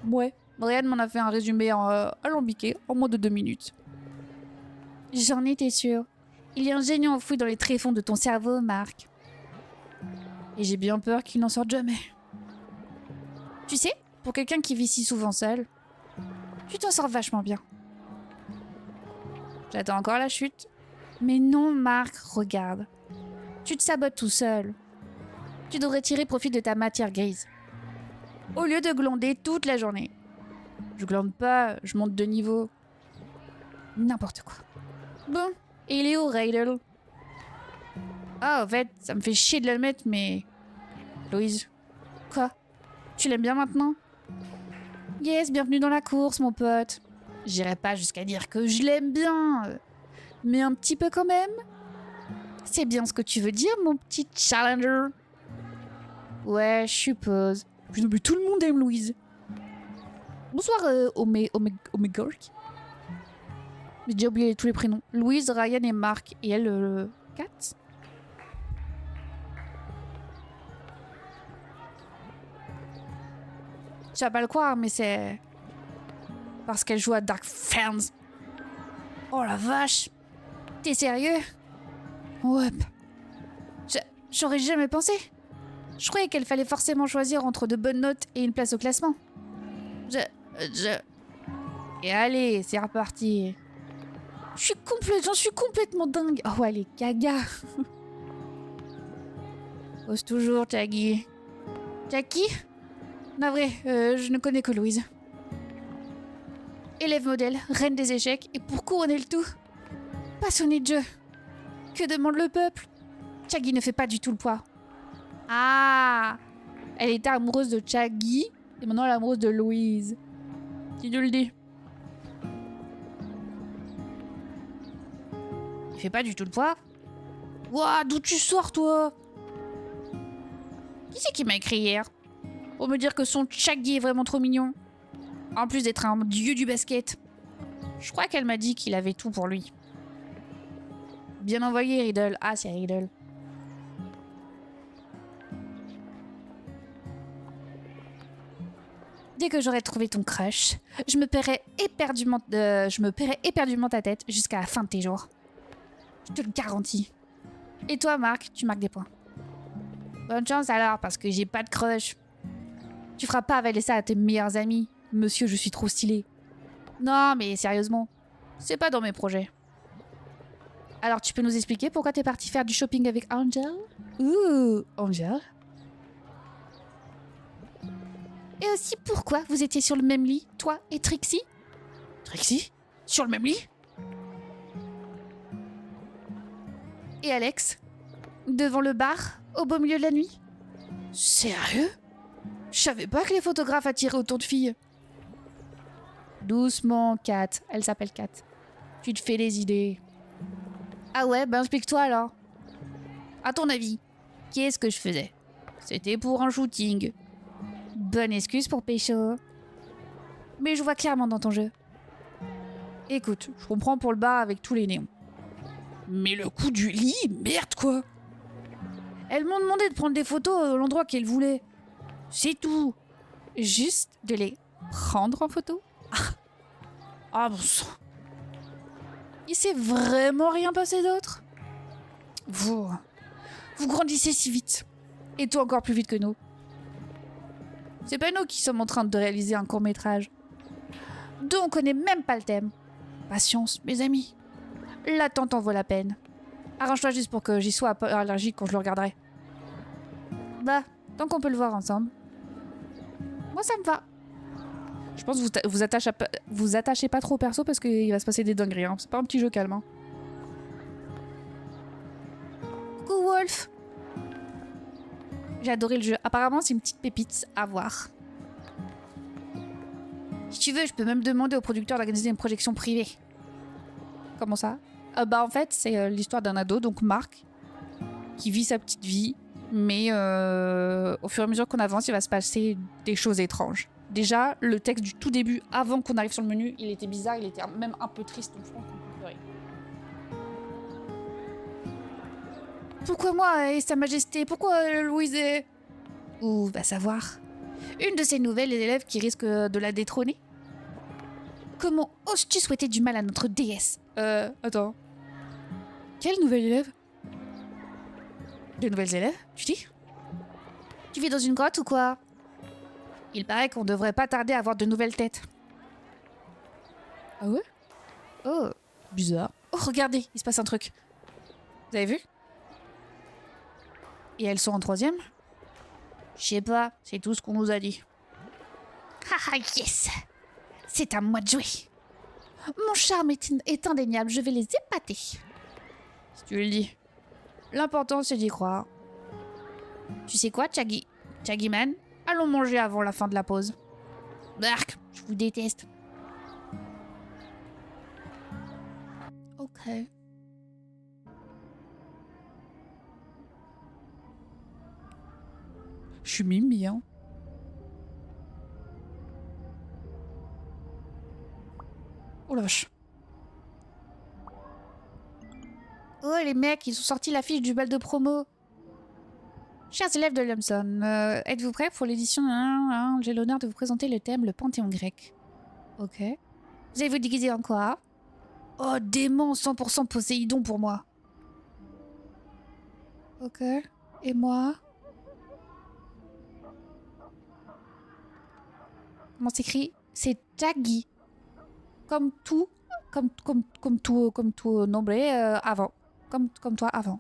Ouais. Brian m'en a fait un résumé alambiqué en moins de 2 minutes. J'en étais sûre. Il y a un génie enfoui dans les tréfonds de ton cerveau, Marc. Et j'ai bien peur qu'il n'en sorte jamais. Tu sais, pour quelqu'un qui vit si souvent seul, tu t'en sors vachement bien. J'attends encore la chute. Mais non, Marc, regarde. Tu te sabotes tout seul. Tu devrais tirer profit de ta matière grise. Au lieu de glander toute la journée. Je glande pas, je monte de niveau. N'importe quoi. Bon, et il est où, Rydell? Ah, en fait, ça me fait chier de l'admettre, mais... Louise. Quoi? Tu l'aimes bien maintenant? Yes, bienvenue dans la course, mon pote. J'irai pas jusqu'à dire que je l'aime bien, mais un petit peu quand même. C'est bien ce que tu veux dire, mon petit challenger. Ouais, je suppose. Puis non, mais tout le monde aime Louise. Bonsoir, Omegork. J'ai déjà oublié tous les prénoms. Louise, Ryan et Marc. Et elle, Kat. Tu vas pas le croire, mais c'est... parce qu'elle joue à Dark Ferns. Oh la vache. T'es sérieux? Ouais. J'aurais jamais pensé. Je croyais qu'elle fallait forcément choisir entre de bonnes notes et une place au classement. Et allez, c'est reparti. J'en suis complètement dingue. Oh ouais, les gaga. Ose toujours, Chaggy. Jackie? Navré, je ne connais que Louise. Élève modèle, reine des échecs, et pour couronner le tout, passionnée de jeu. Que demande le peuple? Chaggy ne fait pas du tout le poids. Ah! Elle était amoureuse de Chaggy, et maintenant elle est amoureuse de Louise. Si tu le dis. Il fait pas du tout le poids? Ouah, d'où tu sors, toi? Qui c'est qui m'a écrit hier? Pour me dire que son Chaggy est vraiment trop mignon. En plus d'être un dieu du basket. Je crois qu'elle m'a dit qu'il avait tout pour lui. Bien envoyé, Rydell. Ah, c'est Rydell. Dès que j'aurai trouvé ton crush, je me paierai éperdument ta tête jusqu'à la fin de tes jours. Je te le garantis. Et toi, Marc, tu marques des points. Bonne chance alors, parce que j'ai pas de crush. Tu feras pas avaler ça à tes meilleurs amis. Monsieur, je suis trop stylé. Non, mais sérieusement, c'est pas dans mes projets. Alors, tu peux nous expliquer pourquoi t'es parti faire du shopping avec Angel? Ouh, Angel. Et aussi pourquoi vous étiez sur le même lit, toi et Trixie? Trixie? Sur le même lit? Et Alex? Devant le bar, au beau milieu de la nuit? Sérieux? Je savais pas que les photographes attiraient autant de filles. Doucement, Kat. Elle s'appelle Kat. Tu te fais des idées. Ah ouais, ben explique-toi alors. À ton avis, qu'est-ce que je faisais? C'était pour un shooting. Bonne excuse pour pécho. Mais je vois clairement dans ton jeu. Écoute, je comprends pour le bar avec tous les néons. Mais le coup du lit, merde quoi. Elles m'ont demandé de prendre des photos à l'endroit qu'elles voulaient. C'est tout. Juste de les prendre en photo. Ah bon sang. Il s'est vraiment rien passé d'autre. Vous grandissez si vite. Et toi encore plus vite que nous. C'est pas nous qui sommes en train de réaliser un court-métrage. D'où on connaît même pas le thème. Patience, mes amis. L'attente en vaut la peine. Arrange-toi juste pour que j'y sois allergique quand je le regarderai. Bah, tant qu'on peut le voir ensemble. Moi, ça me va. Je pense que vous attachez pas trop au perso parce qu'il va se passer des dingueries. Hein. C'est pas un petit jeu calme. Hein. Coucou Wolf. J'ai adoré le jeu. Apparemment, c'est une petite pépite à voir. Si tu veux, je peux même demander au producteur d'organiser une projection privée. Comment ça? Bah en fait, c'est l'histoire d'un ado, donc Marc, qui vit sa petite vie, mais au fur et à mesure qu'on avance, il va se passer des choses étranges. Déjà, le texte du tout début, avant qu'on arrive sur le menu, il était bizarre, il était même un peu triste, donc je pense qu'on peut pleurer. Pourquoi moi et Sa Majesté? Pourquoi Louise et... Ou va savoir. Une de ces nouvelles élèves qui risque de la détrôner? Comment oses-tu souhaiter du mal à notre déesse? Attends. Quelle nouvelle élève? De nouvelles élèves, tu dis? Tu vis dans une grotte ou quoi? Il paraît qu'on devrait pas tarder à avoir de nouvelles têtes. Ah ouais? Oh, bizarre. Oh, regardez, il se passe un truc. Vous avez vu? Et elles sont en 3e? Je sais pas, c'est tout ce qu'on nous a dit. Haha, yes! C'est à moi de jouer. Mon charme est indéniable, je vais les épater. Si tu le dis. L'important, c'est d'y croire. Tu sais quoi, Chaggy Man? Allons manger avant la fin de la pause. Bark, je vous déteste. Ok. Je suis Mimi, hein. Oh la vache. Oh les mecs, ils ont sorti l'affiche du bal de promo. Chers élèves de Lumson, êtes-vous prêts pour l'édition 1? J'ai l'honneur de vous présenter le thème, le panthéon grec. Ok. Vous allez vous déguiser en quoi? Oh démon, 100% Poséidon pour moi. Ok. Et moi? Comment s'écrit? C'est Chaggy. Comme tout nombre avant. Comme toi avant.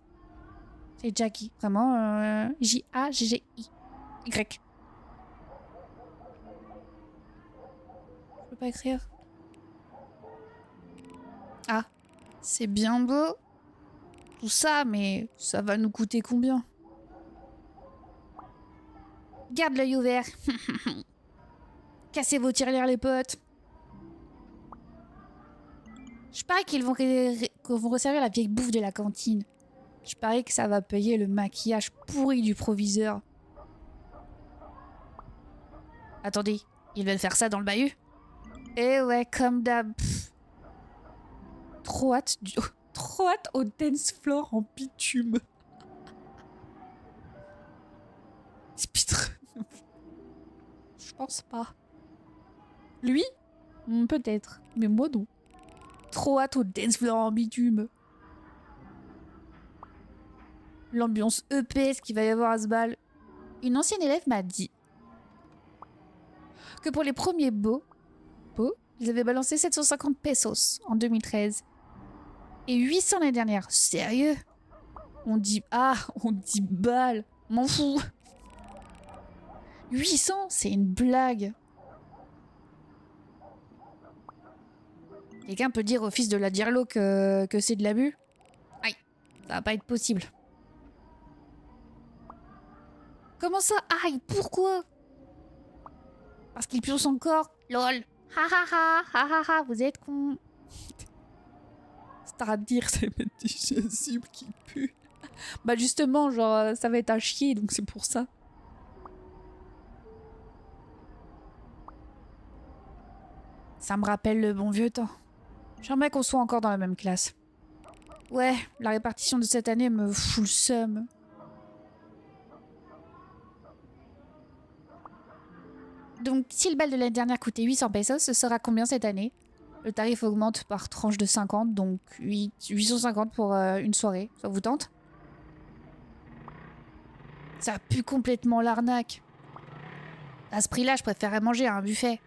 C'est Jackie, vraiment J-A-G-G-I. Y. Je peux pas écrire. Ah, c'est bien beau. Tout ça, mais ça va nous coûter combien? Garde l'œil ouvert. Cassez vos tirelires les potes. Je parie qu'ils vont resservir la vieille bouffe de la cantine. Je parie que ça va payer le maquillage pourri du proviseur. Attendez, ils veulent faire ça dans le bahut? Eh ouais, comme d'hab. Trop hâte au dance floor en bitume. Spitre. Je pense pas. Lui? Peut-être, mais moi non. Trop hâte au dance floor en bitume. L'ambiance EPS qu'il va y avoir à ce bal. Une ancienne élève m'a dit que pour les premiers pots, ils avaient balancé 750 pesos en 2013. Et 800 l'année dernière. Sérieux? On dit balle. M'en fous. 800, c'est une blague. Quelqu'un peut dire au fils de la Dirlo que c'est de l'abus? Aïe, ça va pas être possible. Comment ça? Aïe, pourquoi? Parce qu'il pionce encore. Lol. Ha ha ha, ha ha ha, vous êtes con. C'est à dire, c'est mettre du chasuble qui pue. Bah justement, genre, ça va être un chier, donc c'est pour ça. Ça me rappelle le bon vieux temps. J'aimerais qu'on soit encore dans la même classe. Ouais, la répartition de cette année me fout le seum. Donc, si le bal de l'année dernière coûtait 800 pesos, ce sera combien cette année? Le tarif augmente par tranche de 50, donc 850 pour une soirée. Ça vous tente? Ça pue complètement l'arnaque. À ce prix-là, je préférerais manger à un buffet.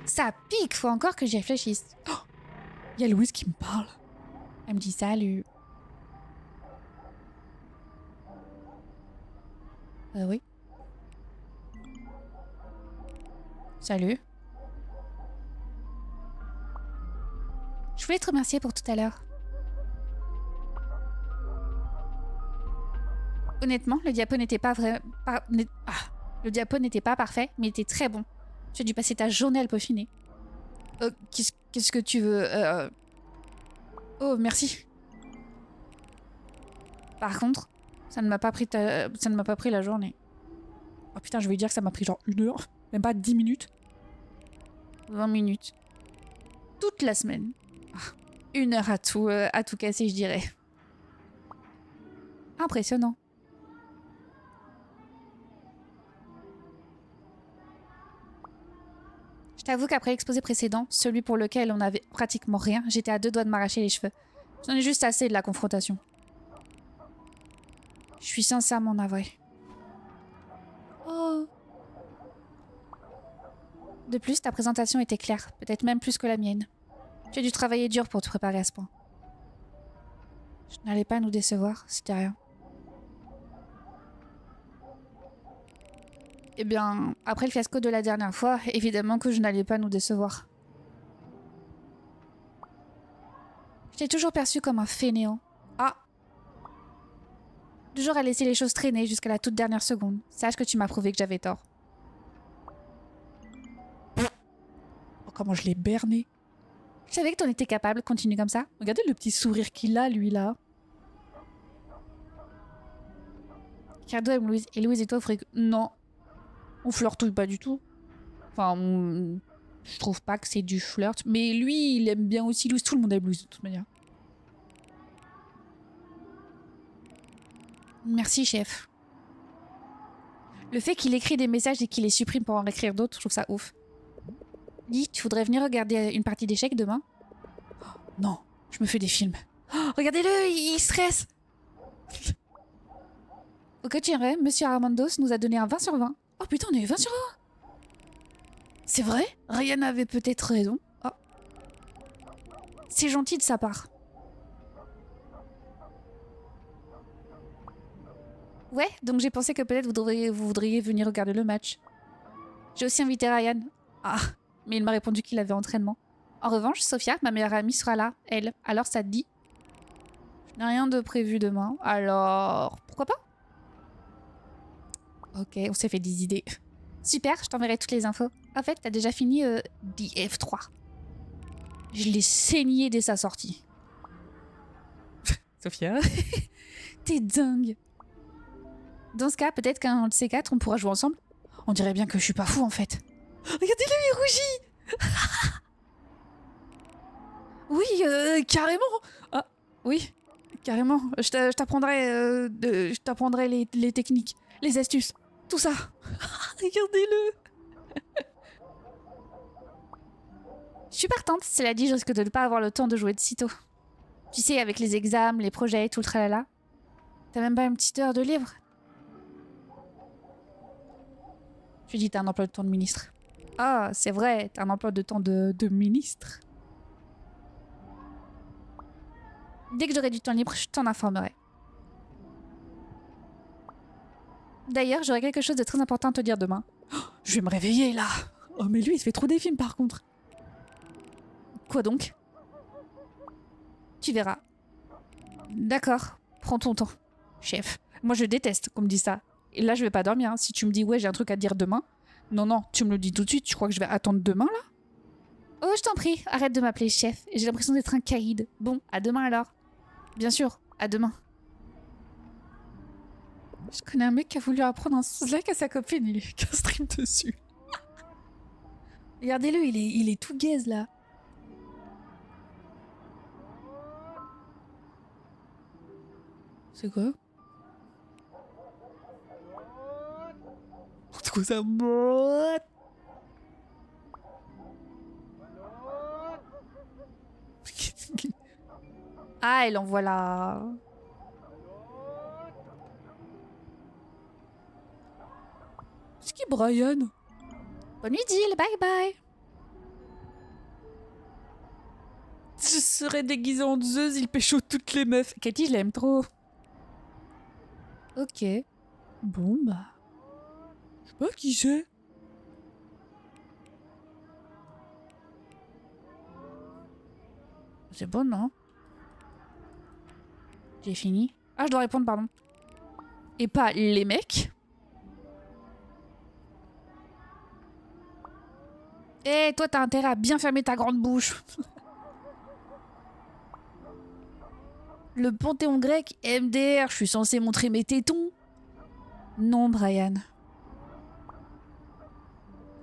Ça pique, faut encore que j'y réfléchisse. Oh, y a Louise qui me parle. Elle me dit salut. Oui. Salut. Je voulais te remercier pour tout à l'heure. Honnêtement, le diapo n'était pas vrai. Le diapo n'était pas parfait, mais était très bon. Tu as dû passer ta journée à le peaufiner. Qu'est-ce que tu veux Oh, merci. Par contre, ça ne m'a pas pris la journée. Oh putain, je vais dire que ça m'a pris genre 1 heure. Même pas 10 minutes. 20 minutes. Toute la semaine. 1 heure à tout casser, je dirais. Impressionnant. Je t'avoue qu'après l'exposé précédent, celui pour lequel on n'avait pratiquement rien, j'étais à 2 doigts de m'arracher les cheveux. J'en ai juste assez de la confrontation. Je suis sincèrement navrée. Oh. De plus, ta présentation était claire, peut-être même plus que la mienne. Tu as dû travailler dur pour te préparer à ce point. Je n'allais pas nous décevoir, c'était rien. Eh bien, après le fiasco de la dernière fois, évidemment que je n'allais pas nous décevoir. Je t'ai toujours perçu comme un fainéant. Ah! Toujours à laisser les choses traîner jusqu'à la toute dernière seconde. Sache que tu m'as prouvé que j'avais tort. Oh, comment je l'ai berné. Je savais que t'en étais capable, continue comme ça. Regardez le petit sourire qu'il a, lui, là. Ricardo et Louise et toi, non. On flirtouille pas du tout. Enfin, je trouve pas que c'est du flirt. Mais lui, il aime bien aussi Louise. Tout le monde aime Louise, de toute manière. Merci, chef. Le fait qu'il écrit des messages et qu'il les supprime pour en écrire d'autres, je trouve ça ouf. Dis, tu voudrais venir regarder une partie d'échecs demain? Oh, non, je me fais des films. Oh, regardez-le, il stresse. Au quotidien, Monsieur Armandos nous a donné un 20 sur 20. Oh putain, on a eu 20 sur 20. C'est vrai? Ryan avait peut-être raison. Oh. C'est gentil de sa part. Ouais, donc j'ai pensé que peut-être vous voudriez venir regarder le match. J'ai aussi invité Ryan. Ah, mais il m'a répondu qu'il avait entraînement. En revanche, Sophia, ma meilleure amie, sera là, elle. Alors ça te dit? Je n'ai rien de prévu demain, alors pourquoi pas? Ok, on s'est fait des idées. Super, je t'enverrai toutes les infos. En fait, t'as déjà fini DF3. Je l'ai saigné dès sa sortie. Sophia, t'es dingue. Dans ce cas, peut-être qu'un de ces 4, on pourra jouer ensemble. On dirait bien que je suis pas fou en fait. Regardez-le, il rougit. Oui, carrément. Ah, oui, carrément. Je t'apprendrai les techniques, les astuces, tout ça. Regardez-le. Je suis partante, cela dit, je risque de ne pas avoir le temps de jouer de sitôt. Tu sais, avec les examens, les projets et tout le tralala. T'as même pas une petite heure de libre? Je dis, t'as un emploi de temps de ministre. Ah, c'est vrai, t'as un emploi de temps de ministre. Dès que j'aurai du temps libre, je t'en informerai. D'ailleurs, j'aurai quelque chose de très important à te dire demain. Oh, je vais me réveiller là. Oh, mais lui, il se fait trop des films par contre. Quoi donc? Tu verras. D'accord, prends ton temps, chef. Moi, je déteste qu'on me dise ça. Et là, je vais pas dormir. Hein. Si tu me dis, ouais, j'ai un truc à te dire demain. Non, non, tu me le dis tout de suite. Tu crois que je vais attendre demain, là? Oh, je t'en prie, arrête de m'appeler chef. J'ai l'impression d'être un caïd. Bon, à demain alors. Bien sûr, à demain. Je connais un mec qui a voulu apprendre un slack à sa copine. Il est qu'un stream dessus. Regardez-le, il est tout gaze là. C'est quoi? C'est quoi ça? Ah, elle envoie la... C'est qui Brian? Bonne nuit, Jill, bye bye. Je serais déguisée en Zeus, il pécho toutes les meufs. Katie, je l'aime trop. Ok. Bon, bah... Je sais pas qui c'est. C'est bon, non? J'ai fini. Ah, je dois répondre, pardon. Et pas les mecs. Eh, toi, t'as intérêt à bien fermer ta grande bouche. Le panthéon grec, MDR, je suis censée montrer mes tétons. Non, Brian.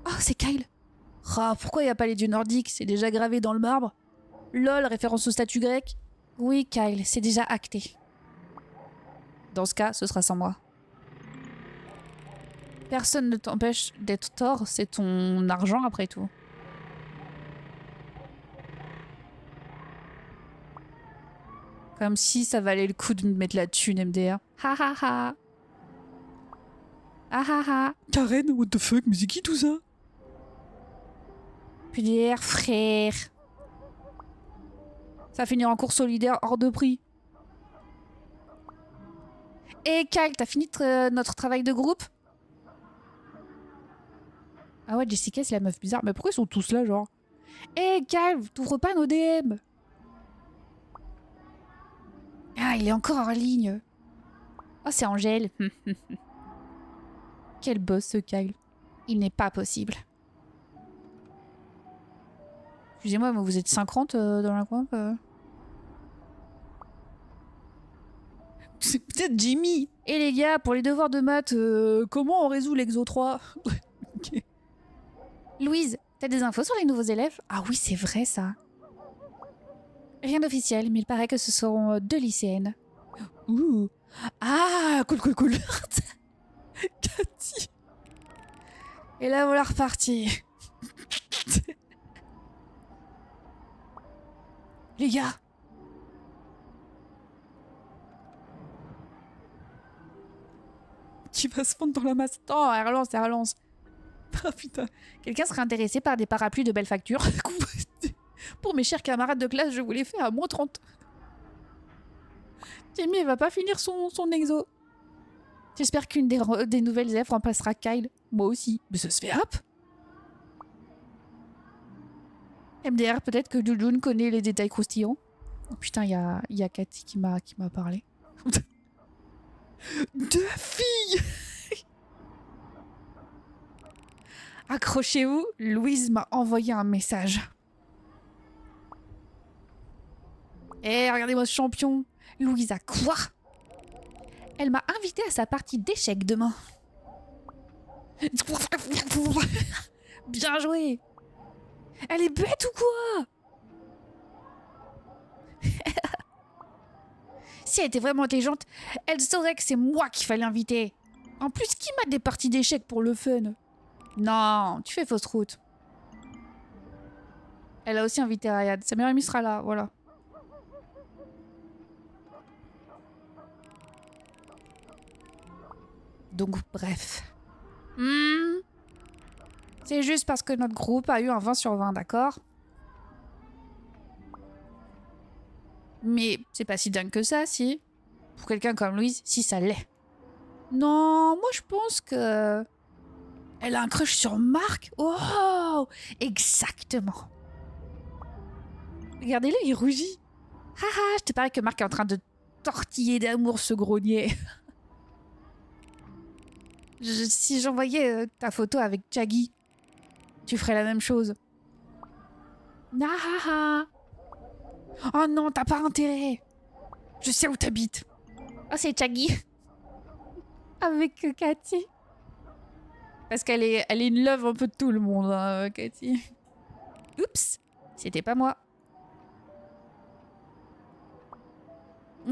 Oh, c'est Kyle. Ah, pourquoi il n'y a pas les dieux nordiques? C'est déjà gravé dans le marbre. LOL, référence au statut grec. Oui, Kyle, c'est déjà acté. Dans ce cas, ce sera sans moi. Personne ne t'empêche d'être tort, c'est ton argent après tout. Comme si ça valait le coup de me mettre la thune, MDR. Ha ha ha. Ah ha ha. Karen, what the fuck, mais c'est qui tout ça? MDR, frère. Ça va finir en cours solidaire hors de prix. Et Kyle, t'as fini notre travail de groupe? Ah ouais, Jessica, c'est la meuf bizarre. Mais pourquoi ils sont tous là, genre? Eh, Kyle, t'ouvres pas nos DM? Ah, il est encore en ligne. Oh, c'est Angèle. Quel boss, ce Kyle. Il n'est pas possible. Excusez-moi, mais vous êtes 50 dans la coin C'est peut-être Jimmy. Et les gars, pour les devoirs de maths, comment on résout l'exo 3? Okay. Louise, t'as des infos sur les nouveaux élèves? Ah oui, c'est vrai ça. Rien d'officiel, mais il paraît que ce seront 2 lycéennes. Ouh. Ah, cool. Cathy. Et là, voilà reparti. Les gars. Qui va se fondre dans la masse? Oh, elle relance. Ah putain. Quelqu'un serait intéressé par des parapluies de belle facture? Pour mes chers camarades de classe, je vous les fais à moins 30. Jamie, elle va pas finir son exo. J'espère qu'une des nouvelles élèves remplacera Kyle. Moi aussi. Mais ça se fait hop. MDR, peut-être que Jujun connaît les détails croustillants. Oh putain, il y a Cathy qui m'a parlé. 2 filles. Accrochez-vous, Louise m'a envoyé un message. Eh, regardez-moi ce champion. Louise a quoi? Elle m'a invité à sa partie d'échecs demain. Bien joué. Elle est bête ou quoi? Si elle était vraiment intelligente, elle saurait que c'est moi qu'il fallait inviter. En plus, qui m'a des parties d'échecs pour le fun? Non, tu fais fausse route. Elle a aussi invité Rayad. Sa meilleure amie sera là, voilà. Donc, bref. C'est juste parce que notre groupe a eu un 20 sur 20, d'accord? Mais c'est pas si dingue que ça, si. Pour quelqu'un comme Louise, si ça l'est. Non, moi je pense que... Elle a un crush sur Marc. Oh, exactement. Regardez-le, il rougit. Haha, je te parie que Marc est en train de tortiller d'amour ce grognier. Si j'envoyais ta photo avec Chaggy, tu ferais la même chose. Ah. Oh non, t'as pas intérêt. Je sais où t'habites. Oh, c'est Chaggy. Avec Cathy. Parce qu'elle est une love un peu de tout le monde, hein, Cathy. Oups, c'était pas moi.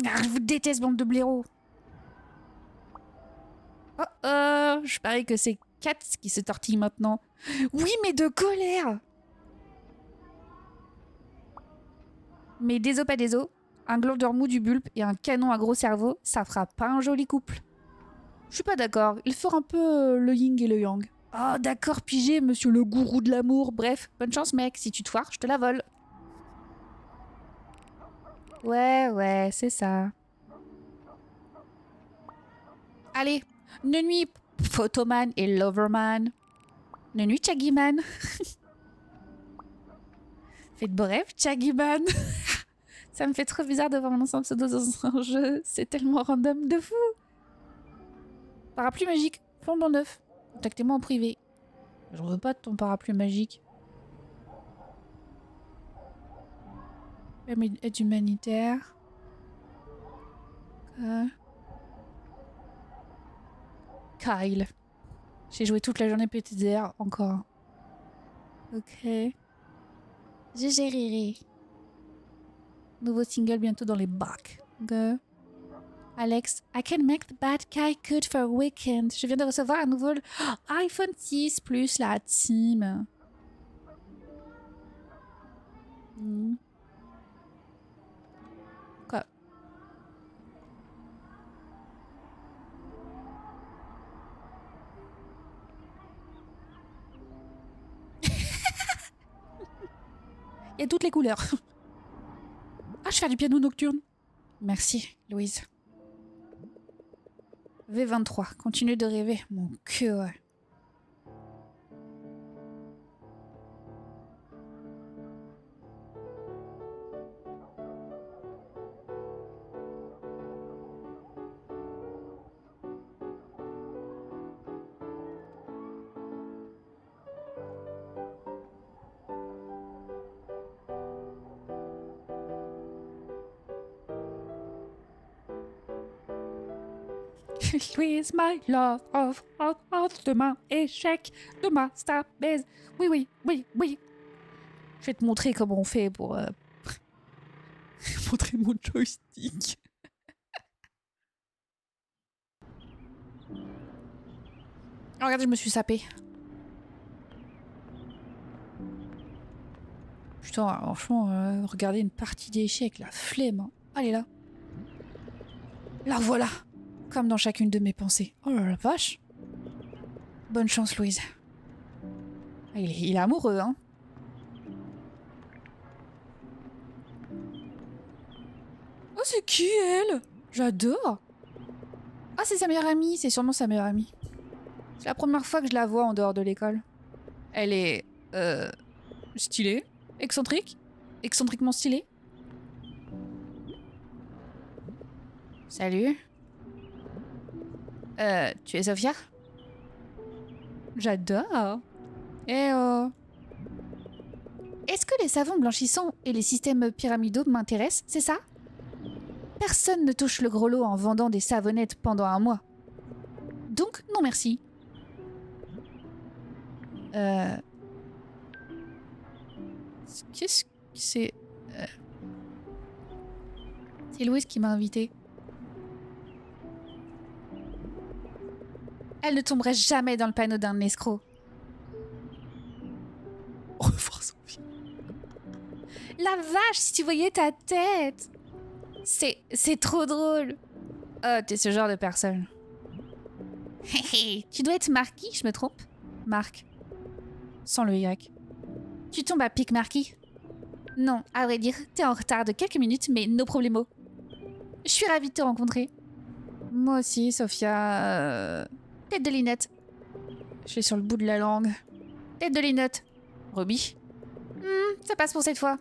Ah, je vous déteste, bande de blaireaux. Oh, je parie que c'est Kat qui se tortille maintenant. Oui, mais de colère. Mais des os pas des os, un glandeur mou du bulbe et un canon à gros cerveau, ça fera pas un joli couple. Je suis pas d'accord, il fera un peu le yin et le yang. Oh d'accord, pigé, monsieur le gourou de l'amour. Bref, bonne chance mec, si tu te foires, je te la vole. Ouais, c'est ça. Allez, ne nuit Photoman et Loverman. Ne nuit Chaggyman. Faites bref, Chaggyman. Ça me fait trop bizarre de voir mon ensemble pseudo dans un jeu. C'est tellement random de fou. Parapluie magique, flambant neuf. Contactez-moi en privé. J'en veux pas de ton parapluie magique. Aide humanitaire. Kyle. J'ai joué toute la journée PTDR encore. Ok. Je gérerai. Nouveau single bientôt dans les bacs. Ok. Alex, I can make the bad guy good for a weekend. Je viens de recevoir un nouveau iPhone 6 plus la team. Quoi? Il y a toutes les couleurs. Ah, je fais du piano nocturne. Merci, Louise. V23, continue de rêver. Mon cœur. Louise, my love of demain, échec, demain, star, baise. Oui. Je vais te montrer comment on fait pour Montrer mon joystick. Oh, regarde, je me suis sapée. Putain, franchement, regarder une partie d'échecs, la flemme. Hein. Allez là. La voilà. Comme dans chacune de mes pensées. Oh là la vache. Bonne chance, Louise. Ah, il est amoureux, hein. Oh, c'est qui, elle? J'adore. Ah, c'est sa meilleure amie. C'est sûrement sa meilleure amie. C'est la première fois que je la vois en dehors de l'école. Elle est... stylée. Excentrique. Excentriquement stylée. Salut. Tu es Sophia? J'adore. Eh oh. Est-ce que les savons blanchissants et les systèmes pyramidaux m'intéressent, c'est ça? Personne ne touche le gros lot en vendant des savonnettes pendant un mois. Donc, non merci. Qu'est-ce que c'est? C'est Louise qui m'a invitée. Elle ne tomberait jamais dans le panneau d'un escroc. Au revoir, Sophie. La vache, si tu voyais ta tête! C'est trop drôle. Oh, t'es ce genre de personne. Tu dois être Marquis, je me trompe? Marc. Sans le Y. Tu tombes à pic, Marquis? Non, à vrai dire, t'es en retard de quelques minutes, mais no problemo. Je suis ravie de te rencontrer. Moi aussi, Sophia. Tête de Linette. Je suis sur le bout de la langue. Tête de Linette. Ruby. Ça passe pour cette fois.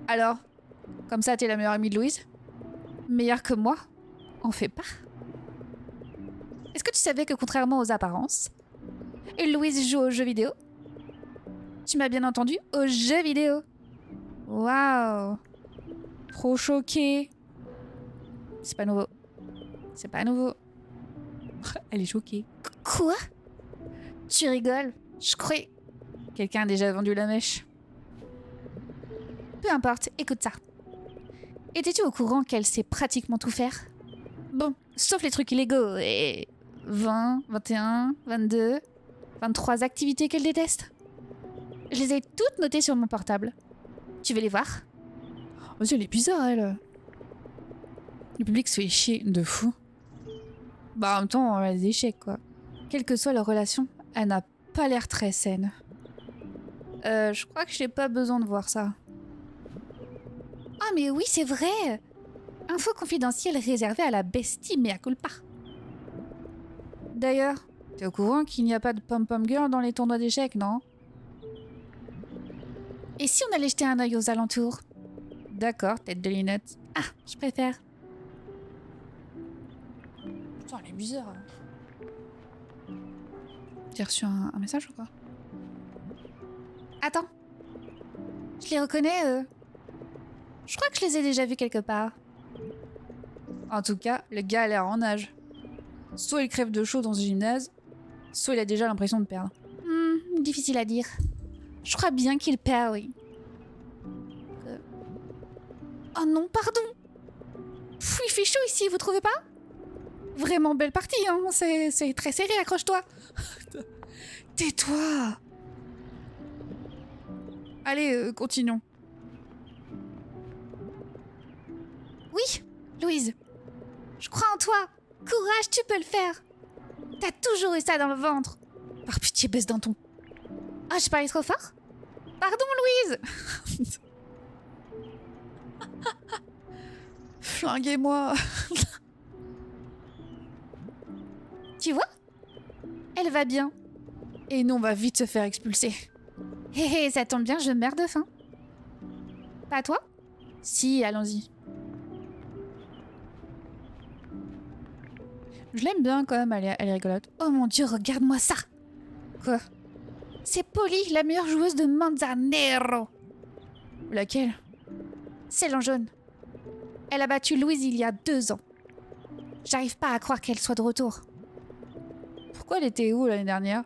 Alors, comme ça, t'es la meilleure amie de Louise? Meilleure que moi? On fait pas. Est-ce que tu savais que contrairement aux apparences, Louise joue aux jeux vidéo? Tu m'as bien entendu? Aux jeux vidéo. Waouh. Trop choquée. C'est pas nouveau. C'est pas nouveau. Elle est choquée. Quoi? Tu rigoles? Je croyais... Quelqu'un a déjà vendu la mèche. Peu importe, écoute ça. Étais-tu au courant qu'elle sait pratiquement tout faire? Bon, sauf les trucs illégaux et... 20, 21, 22, 23 activités qu'elle déteste. Je les ai toutes notées sur mon portable. Tu veux les voir? Oh, elle est bizarre, elle. Le public se fait chier de fou. Bah, en même temps, elle a des échecs, quoi. Quelle que soit leur relation, elle n'a pas l'air très saine. Je crois que j'ai pas besoin de voir ça. Ah, mais oui, c'est vrai! Info confidentielle réservée à la bestie mea culpa. D'ailleurs, t'es au courant qu'il n'y a pas de pom-pom girl dans les tournois d'échecs, non? Et si on allait jeter un œil aux alentours? D'accord, tête de linette. Ah, je préfère. Putain, elle est bizarre. J'ai reçu un message ou quoi? Attends. Je les reconnais, eux. Je crois que je les ai déjà vus quelque part. En tout cas, le gars a l'air en âge. Soit il crève de chaud dans ce gymnase, soit il a déjà l'impression de perdre. Difficile à dire. Je crois bien qu'il perd, oui. Oh non, pardon! Pff, il fait chaud ici, vous trouvez pas? Vraiment belle partie, hein. C'est très serré, accroche-toi. Tais-toi. Allez, continuons. Oui, Louise. Je crois en toi. Courage, tu peux le faire. T'as toujours eu ça dans le ventre. Par pitié, baisse d'un ton. Ah, je parlais trop fort? Pardon, Louise. Flinguez-moi. Tu vois? Elle va bien. Et nous, on va vite se faire expulser. Hé hé, ça tombe bien, je meurs de faim. Pas toi? Si, allons-y. Je l'aime bien quand même, elle est rigolote. Oh mon dieu, regarde-moi ça! Quoi? C'est Polly, la meilleure joueuse de Manzanero. Laquelle? Celle en jaune. Elle a battu Louise il y a 2 ans. J'arrive pas à croire qu'elle soit de retour. Pourquoi elle était où l'année dernière?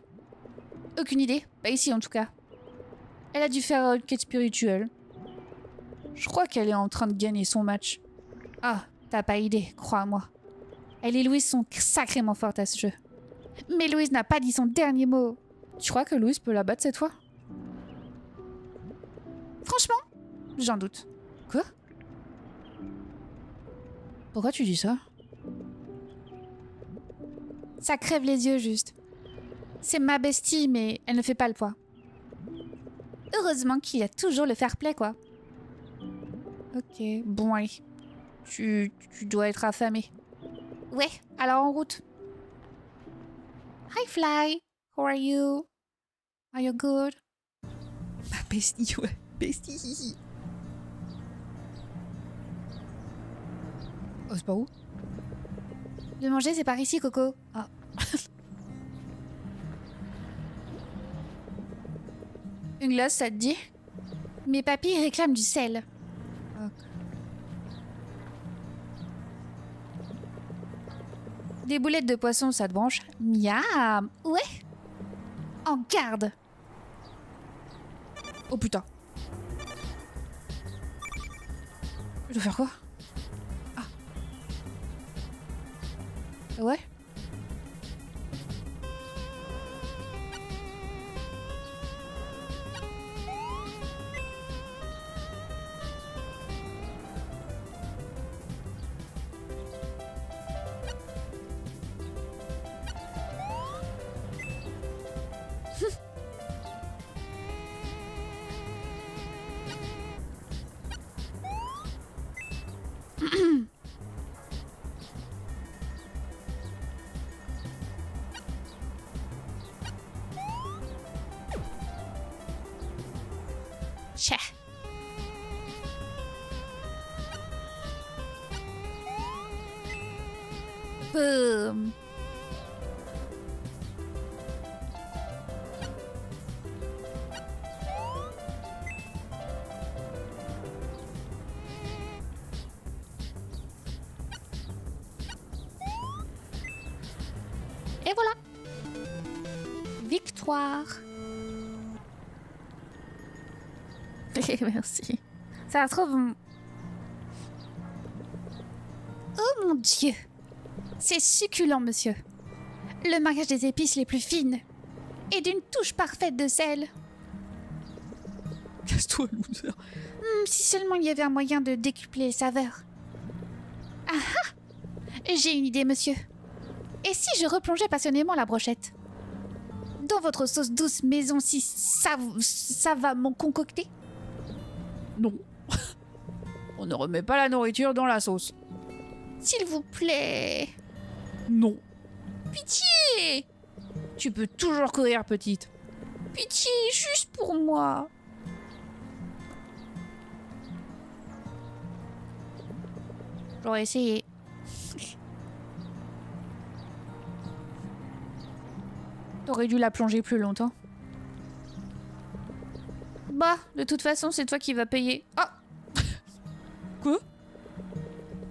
Aucune idée, pas ici en tout cas. Elle a dû faire une quête spirituelle. Je crois qu'elle est en train de gagner son match. Ah, t'as pas idée, crois-moi. Elle et Louise sont sacrément fortes à ce jeu. Mais Louise n'a pas dit son dernier mot. Tu crois que Louise peut la battre cette fois? Franchement, j'en doute. Quoi? Pourquoi tu dis ça? Ça crève les yeux juste. C'est ma bestie, mais elle ne fait pas le poids. Heureusement qu'il y a toujours le fair play, quoi. Ok, bon allez. Tu dois être affamé. Ouais, alors en route. Hi Fly, how are you? Are you good? Ma bestie, ouais, bestie. Oh, c'est par où? De manger, c'est par ici, Coco. Ah. Une glace, ça te dit? Mes papilles réclament du sel. Ok. Des boulettes de poisson, ça te branche? Miam! Ouais! En garde! Oh putain. Je dois faire quoi? Ah. Ouais? Tchè. Boum. Et voilà. histoire. Merci. Ça se trouve... Oh mon Dieu! C'est succulent, monsieur. Le mariage des épices les plus fines. Et d'une touche parfaite de sel. Casse-toi, loser. Si seulement il y avait un moyen de décupler les saveurs. Ah ah! J'ai une idée, monsieur. Et si je replongeais passionnément la brochette dans votre sauce douce maison si savamment concoctée? Non. On ne remet pas la nourriture dans la sauce. S'il vous plaît. Non. Pitié! Tu peux toujours courir, petite. Pitié, juste pour moi. J'aurais essayé. T'aurais dû la plonger plus longtemps. Bah, de toute façon, c'est toi qui vas payer. Ah! Quoi?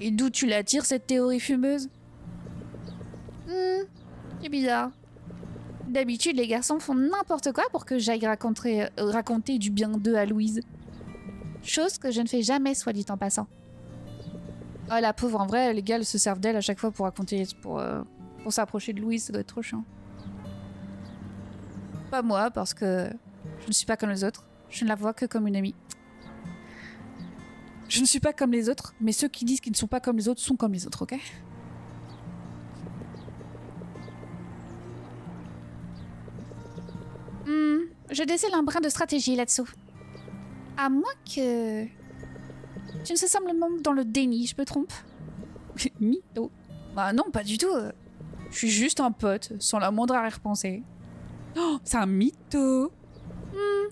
Et d'où tu la tires, cette théorie fumeuse? C'est bizarre. D'habitude, les garçons font n'importe quoi pour que j'aille raconter du bien d'eux à Louise. Chose que je ne fais jamais, soit dit en passant. Ah, la pauvre, en vrai, les gars, elles se servent d'elle à chaque fois pour raconter... Pour s'approcher de Louise, ça doit être trop chiant. Pas moi, parce que je ne suis pas comme les autres. Je ne la vois que comme une amie. Je ne suis pas comme les autres, mais ceux qui disent qu'ils ne sont pas comme les autres sont comme les autres, ok? Je décèle un brin de stratégie là-dessous. À moins que... Tu ne sois simplement dans le déni, je me trompe? Mytho. Bah non, pas du tout. Je suis juste un pote, sans la moindre arrière-pensée. Oh, c'est un mytho.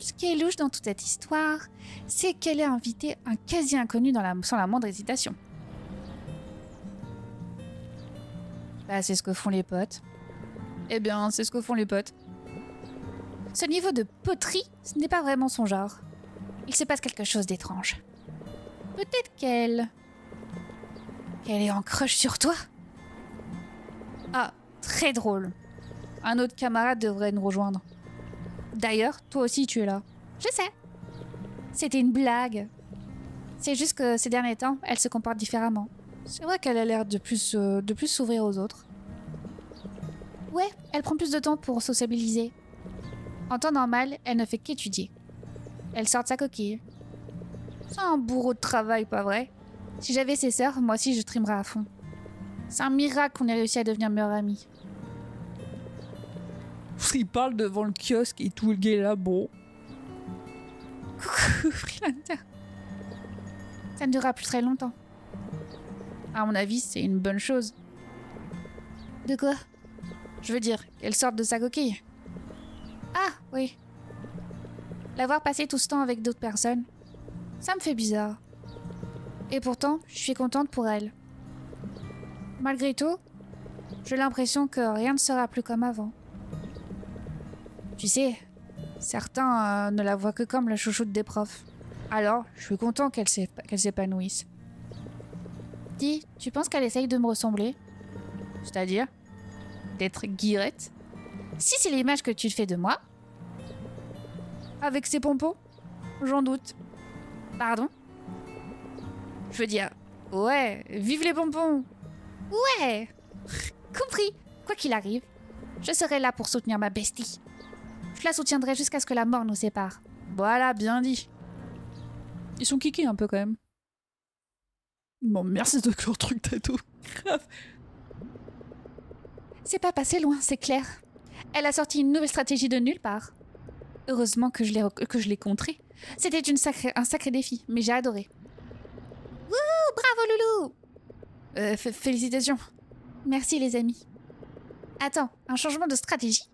Ce qui est louche dans toute cette histoire, c'est qu'elle a invité un quasi-inconnu sans la moindre hésitation. Bah, c'est ce que font les potes. Eh bien, c'est ce que font les potes. Ce niveau de poterie, ce n'est pas vraiment son genre. Il se passe quelque chose d'étrange. Peut-être qu'elle est en crush sur toi? Ah, très drôle. Un autre camarade devrait nous rejoindre. D'ailleurs, toi aussi tu es là. Je sais. C'était une blague. C'est juste que ces derniers temps, elle se comporte différemment. C'est vrai qu'elle a l'air de plus s'ouvrir aux autres. Ouais, elle prend plus de temps pour sociabiliser. En temps normal, elle ne fait qu'étudier. Elle sort de sa coquille. C'est un bourreau de travail, pas vrai? Si j'avais ses sœurs, moi aussi je trimerais à fond. C'est un miracle qu'on ait réussi à devenir meilleures amies. Il parle devant le kiosque et tout le gars là, bon. Coucou, Freelander. Ça ne durera plus très longtemps. À mon avis, c'est une bonne chose. De quoi? Je veux dire, qu'elle sorte de sa coquille. Ah, oui. L'avoir passé tout ce temps avec d'autres personnes, ça me fait bizarre. Et pourtant, je suis contente pour elle. Malgré tout, j'ai l'impression que rien ne sera plus comme avant. Tu sais, certains ne la voient que comme la chouchoute des profs. Alors, je suis content qu'elle s'épanouisse. Dis, tu penses qu'elle essaye de me ressembler? C'est-à-dire? D'être guirette? Si c'est l'image que tu te fais de moi. Avec ses pompons? J'en doute. Pardon? Je veux dire, ouais, vive les pompons! Ouais! Compris. Quoi qu'il arrive, je serai là pour soutenir ma bestie. Je la soutiendrai jusqu'à ce que la mort nous sépare. Voilà, bien dit. Ils sont kikés un peu quand même. Bon, merci de leur truc tatou. Grave. C'est pas passé loin, c'est clair. Elle a sorti une nouvelle stratégie de nulle part. Heureusement que je l'ai contrée. C'était un sacré défi, mais j'ai adoré. Wouh, bravo Loulou! Félicitations. Merci les amis. Attends, un changement de stratégie?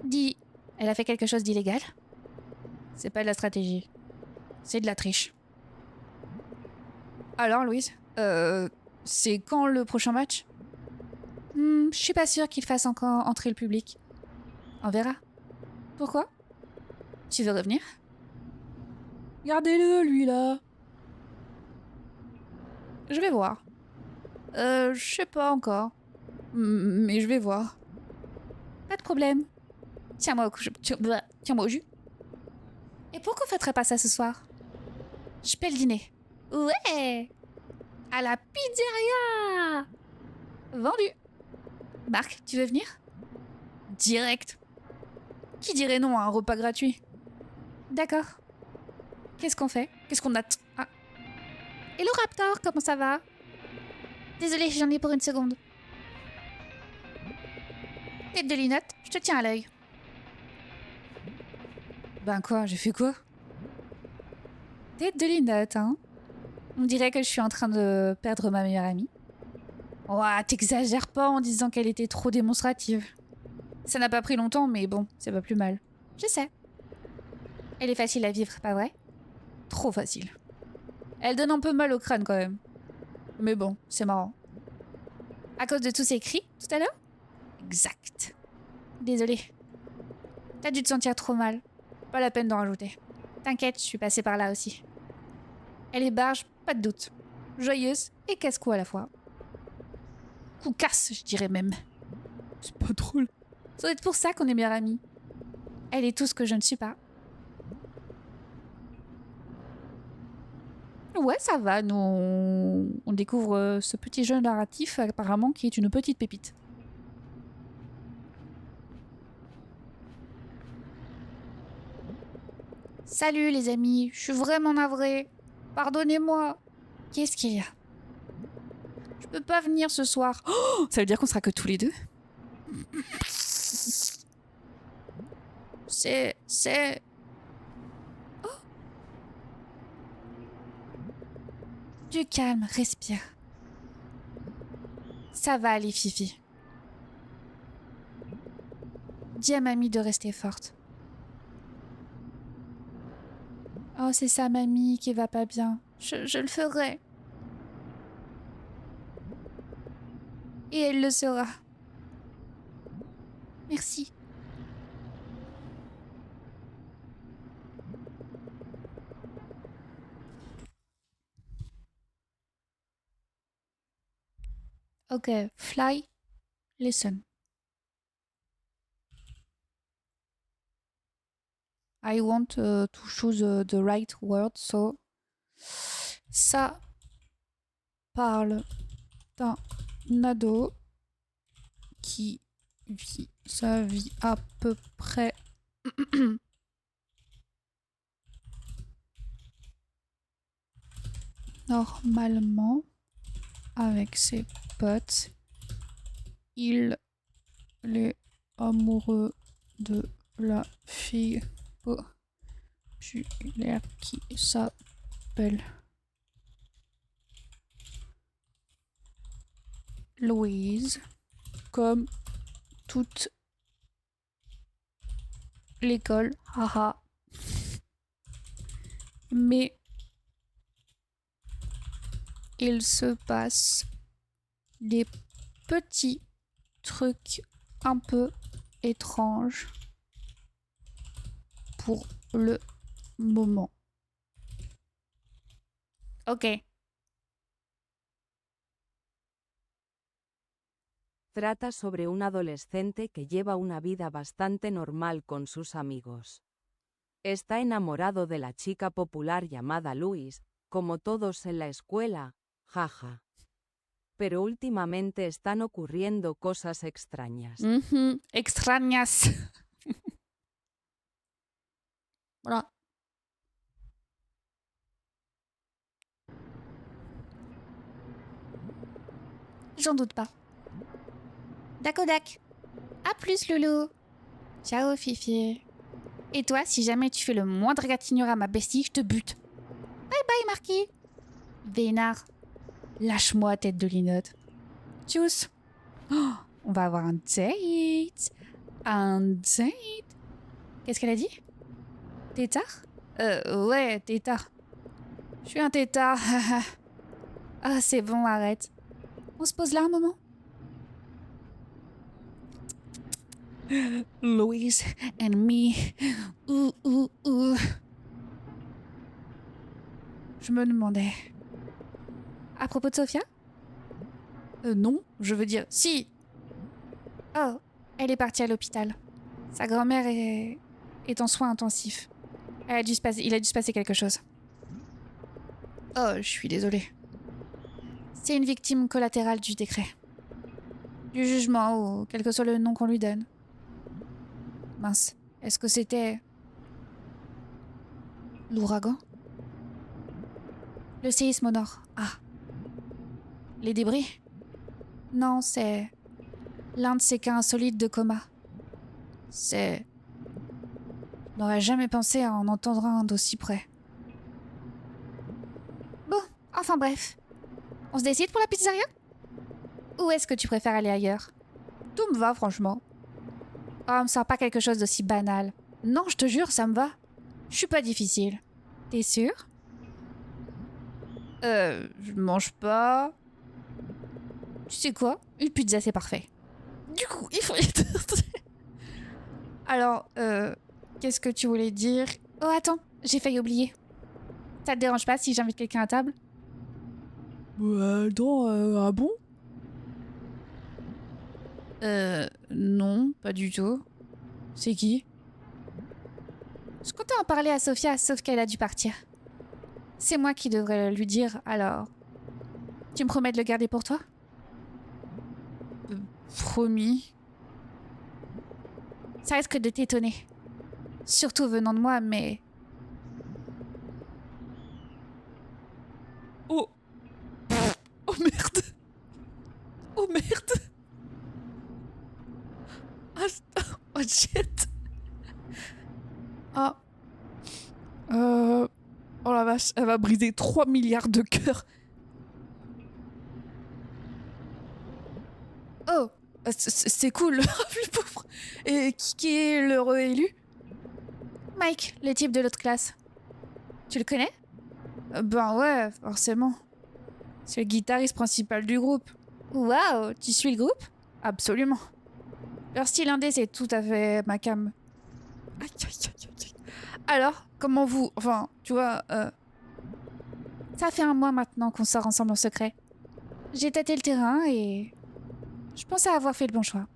Dis, elle a fait quelque chose d'illégal? C'est pas de la stratégie. C'est de la triche. Alors, Louise, c'est quand le prochain match? Je suis pas sûre qu'il fasse encore entrer le public. On verra. Pourquoi? Tu veux revenir? Gardez-le, lui, là. Je vais voir. Je sais pas encore. Mais je vais voir. Pas de problème. Tiens-moi au, tiens-moi au jus. Et pourquoi on fêterait pas ça ce soir? Je paie le dîner. Ouais! À la pizzeria! Vendu. Marc, tu veux venir? Direct. Qui dirait non à un repas gratuit? D'accord. Qu'est-ce qu'on fait? Qu'est-ce qu'on a... Ah. Hello Raptor, comment ça va? Désolée, j'en ai pour une seconde. Tête de linotte, je te tiens à l'œil. Ben quoi, j'ai fait quoi? Tête de linotte, hein? On dirait que je suis en train de perdre ma meilleure amie. Ouah, t'exagères pas en disant qu'elle était trop démonstrative. Ça n'a pas pris longtemps, mais bon, c'est pas plus mal. Je sais. Elle est facile à vivre, pas vrai? Trop facile. Elle donne un peu mal au crâne quand même. Mais bon, c'est marrant. À cause de tous ces cris, tout à l'heure? Exact. Désolée. T'as dû te sentir trop mal. Pas la peine d'en rajouter. T'inquiète, je suis passée par là aussi. Elle est barge, pas de doute. Joyeuse et casse-cou à la fois. Coucasse, je dirais même. C'est pas drôle. Ça doit être pour ça qu'on est meilleures amies. Elle est tout ce que je ne suis pas. Ouais, ça va. Nous, on découvre ce petit jeu narratif, apparemment, qui est une petite pépite. Salut les amis, je suis vraiment navrée. Pardonnez-moi. Qu'est-ce qu'il y a? Je peux pas venir ce soir. Oh, ça veut dire qu'on sera que tous les deux? C'est... Oh. Du calme, respire. Ça va aller, Fifi. Dis à mamie de rester forte. Oh, c'est sa mamie qui va pas bien. Je le ferai. Et elle le sera. Merci. Ok, fly, listen. I want to choose the right word, so... Ça parle d'un ado qui vit sa vie à peu près normalement avec ses potes. Il est amoureux de la fille populaire qui s'appelle Louise, comme toute l'école, haha. Mais il se passe des petits trucs un peu étranges pour le moment. Ok. Trata sobre un adolescente que lleva una vida bastante normal con sus amigos. Está enamorado de la chica popular llamada Louise, como todos en la escuela, jaja. Pero últimamente están ocurriendo cosas extrañas. Extrañas. Voilà. J'en doute pas. Dakodak. À plus, Loulou. Ciao, Fifi. Et toi, si jamais tu fais le moindre égratignure à ma bestie, je te bute. Bye bye, Marquis. Vénard. Lâche-moi, tête de linotte. Tchuss. Oh, on va avoir un date. Un date. Qu'est-ce qu'elle a dit? Tétard? Ouais, tétard. Je suis un tétard. Ah, c'est bon, arrête. On se pose là un moment? Louise and me. Ouh, ouh, ouh. Je me demandais. À propos de Sophia? Non, je veux dire, si. Oh, elle est partie à l'hôpital. Sa grand-mère est en soins intensifs. Il a dû se passer quelque chose. Oh, je suis désolée. C'est une victime collatérale du décret. Du jugement ou quel que soit le nom qu'on lui donne. Mince, est-ce que c'était... l'ouragan? Le séisme au nord. Ah. Les débris? Non, c'est... l'un de ces cas insolites de coma. C'est... Je n'aurais jamais pensé à en entendre un d'aussi près. Bon, enfin bref. On se décide pour la pizzeria? Ou est-ce que tu préfères aller ailleurs? Tout me va, franchement. Oh, me sors pas quelque chose d'aussi banal. Non, je te jure, ça me va. Je suis pas difficile. T'es sûr? Je mange pas... Tu sais quoi? Une pizza, c'est parfait. Du coup, il faut... Alors, qu'est-ce que tu voulais dire? Oh, attends, j'ai failli oublier. Ça te dérange pas si j'invite quelqu'un à table? Non, ah bon? Non, pas du tout. C'est qui? Je comptais en parler à Sophia, sauf qu'elle a dû partir. C'est moi qui devrais lui dire, alors... Tu me promets de le garder pour toi? Promis. Ça risque de t'étonner. Surtout venant de moi, mais... Oh. Oh merde. Oh merde. Oh shit. Ah. Oh la vache, elle va briser 3 milliards de cœurs. Oh, c'est cool, le pauvre. Et qui est l'heureux élu? Mike, le type de l'autre classe. Tu le connais? Ben ouais, forcément. C'est le guitariste principal du groupe. Waouh, tu suis le groupe? Absolument. Leur style indé, c'est tout à fait ma came. Aïe, aïe, aïe, aïe. Alors, comment vous... Enfin, tu vois... Ça fait un mois maintenant qu'on sort ensemble en secret. J'ai tâté le terrain et... je pensais avoir fait le bon choix.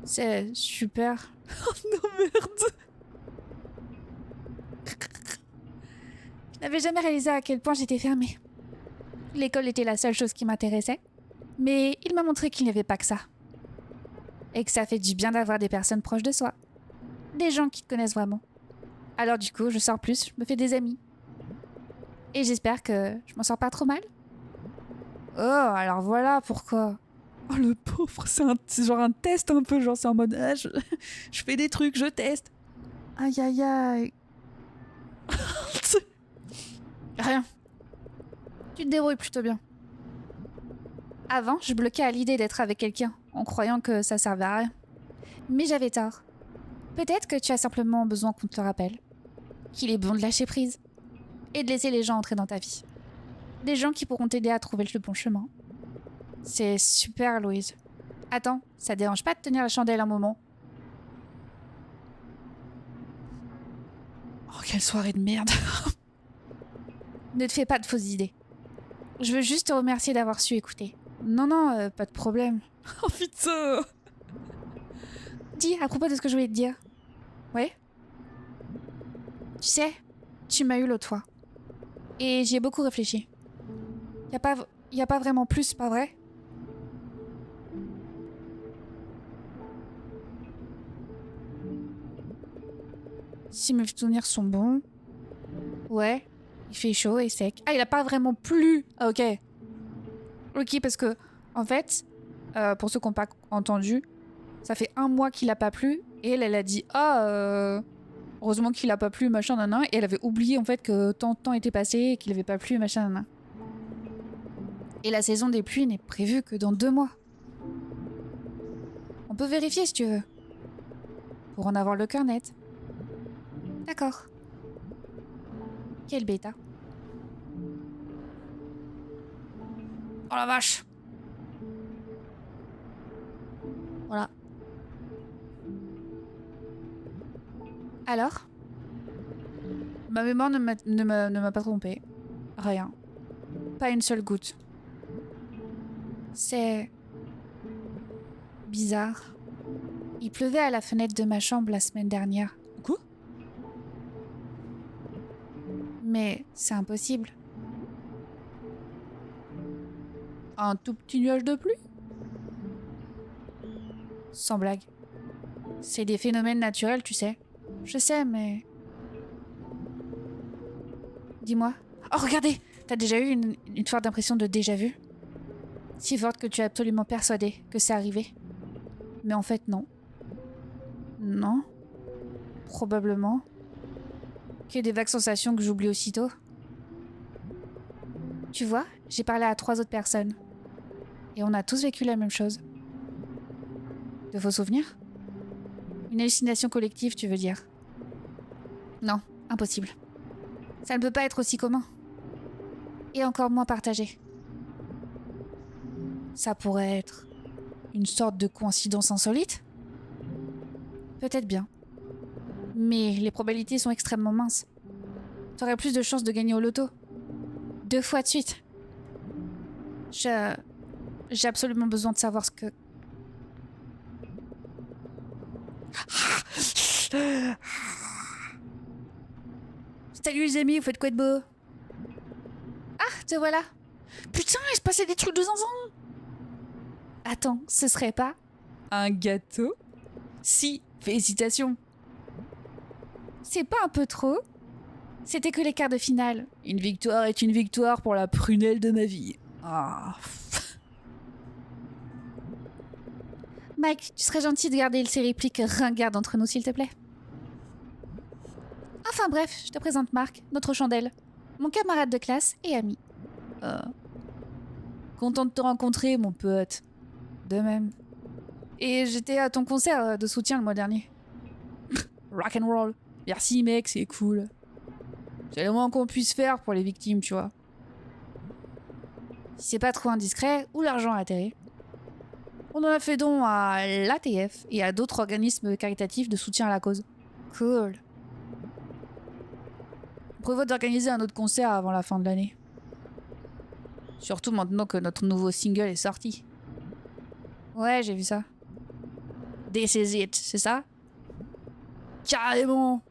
C'est super. Oh non, merde. Je n'avais jamais réalisé à quel point j'étais fermée. L'école était la seule chose qui m'intéressait. Mais il m'a montré qu'il n'y avait pas que ça. Et que ça fait du bien d'avoir des personnes proches de soi. Des gens qui te connaissent vraiment. Alors du coup, je sors plus, je me fais des amis. Et j'espère que je m'en sors pas trop mal. Oh, alors voilà pourquoi. Oh le pauvre, c'est genre un test un peu, genre c'est en mode ah, je fais des trucs, je teste. Aïe aïe aïe. Rien. Tu te débrouilles plutôt bien. Avant, je bloquais à l'idée d'être avec quelqu'un, en croyant que ça servait à rien. Mais j'avais tort. Peut-être que tu as simplement besoin qu'on te le rappelle. Qu'il est bon de lâcher prise. Et de laisser les gens entrer dans ta vie. Des gens qui pourront t'aider à trouver le bon chemin. C'est super, Louise. Attends, ça te dérange pas de tenir la chandelle un moment? Oh, quelle soirée de merde. Ne te fais pas de fausses idées. Je veux juste te remercier d'avoir su écouter. Non, non, pas de problème. Oh putain. Dis, à propos de ce que je voulais te dire. Ouais? Tu sais, tu m'as eu l'autre fois. Et j'y ai beaucoup réfléchi. Y a pas vraiment plus, pas vrai? Si mes souvenirs sont bons... Ouais, il fait chaud et sec. Ah, il a pas vraiment plu. Ah, ok. Ok, parce que, en fait, pour ceux qui n'ont pas entendu, ça fait 1 mois qu'il a pas plu. Et elle a dit, heureusement qu'il a pas plu, machin, nanan. Et elle avait oublié, en fait, que tant de temps était passé et qu'il avait pas plu, machin, nanan. Et la saison des pluies n'est prévue que dans 2 mois. On peut vérifier si tu veux. Pour en avoir le cœur net. D'accord. Quelle bêta. Oh la vache. Voilà. Alors? Ma mémoire ne m'a pas trompée. Rien. Pas une seule goutte. C'est... bizarre. Il pleuvait à la fenêtre de ma chambre la semaine dernière. Quoi? Mais c'est impossible. Un tout petit nuage de pluie? Sans blague. C'est des phénomènes naturels, tu sais. Je sais, mais... Dis-moi. Oh, regardez! T'as déjà eu une forte impression de déjà-vu? Si forte que tu es absolument persuadé que c'est arrivé. Mais en fait, non. Non. Probablement. Que des vagues sensations que j'oublie aussitôt. Tu vois, j'ai parlé à 3 autres personnes. Et on a tous vécu la même chose. De faux souvenirs? Une hallucination collective, tu veux dire? Non, impossible. Ça ne peut pas être aussi commun. Et encore moins partagé. Ça pourrait être une sorte de coïncidence insolite? Peut-être bien. Mais les probabilités sont extrêmement minces. T'aurais plus de chances de gagner au loto. 2 fois de suite. J'ai absolument besoin de savoir ce que... Salut les amis, vous faites quoi de beau? Ah, te voilà. Putain, il se passait des trucs de zinzin. Attends, ce serait pas... Un gâteau? Si, félicitations. C'est pas un peu trop? C'était que les quarts de finale. Une victoire est une victoire pour la prunelle de ma vie. Ah. Mike, tu serais gentil de garder ces répliques ringardes entre nous, s'il te plaît. Enfin bref, je te présente Marc, notre chandelle. Mon camarade de classe et ami. Content de te rencontrer, mon pote. De même. Et j'étais à ton concert de soutien le mois dernier. Rock and roll. Merci mec, c'est cool. C'est le moins qu'on puisse faire pour les victimes, tu vois. Si c'est pas trop indiscret, où l'argent a atterri? On en a fait don à l'ATF et à d'autres organismes caritatifs de soutien à la cause. Cool. On prévoit d'organiser un autre concert avant la fin de l'année. Surtout maintenant que notre nouveau single est sorti. Ouais, j'ai vu ça. This is it, c'est ça? Carrément!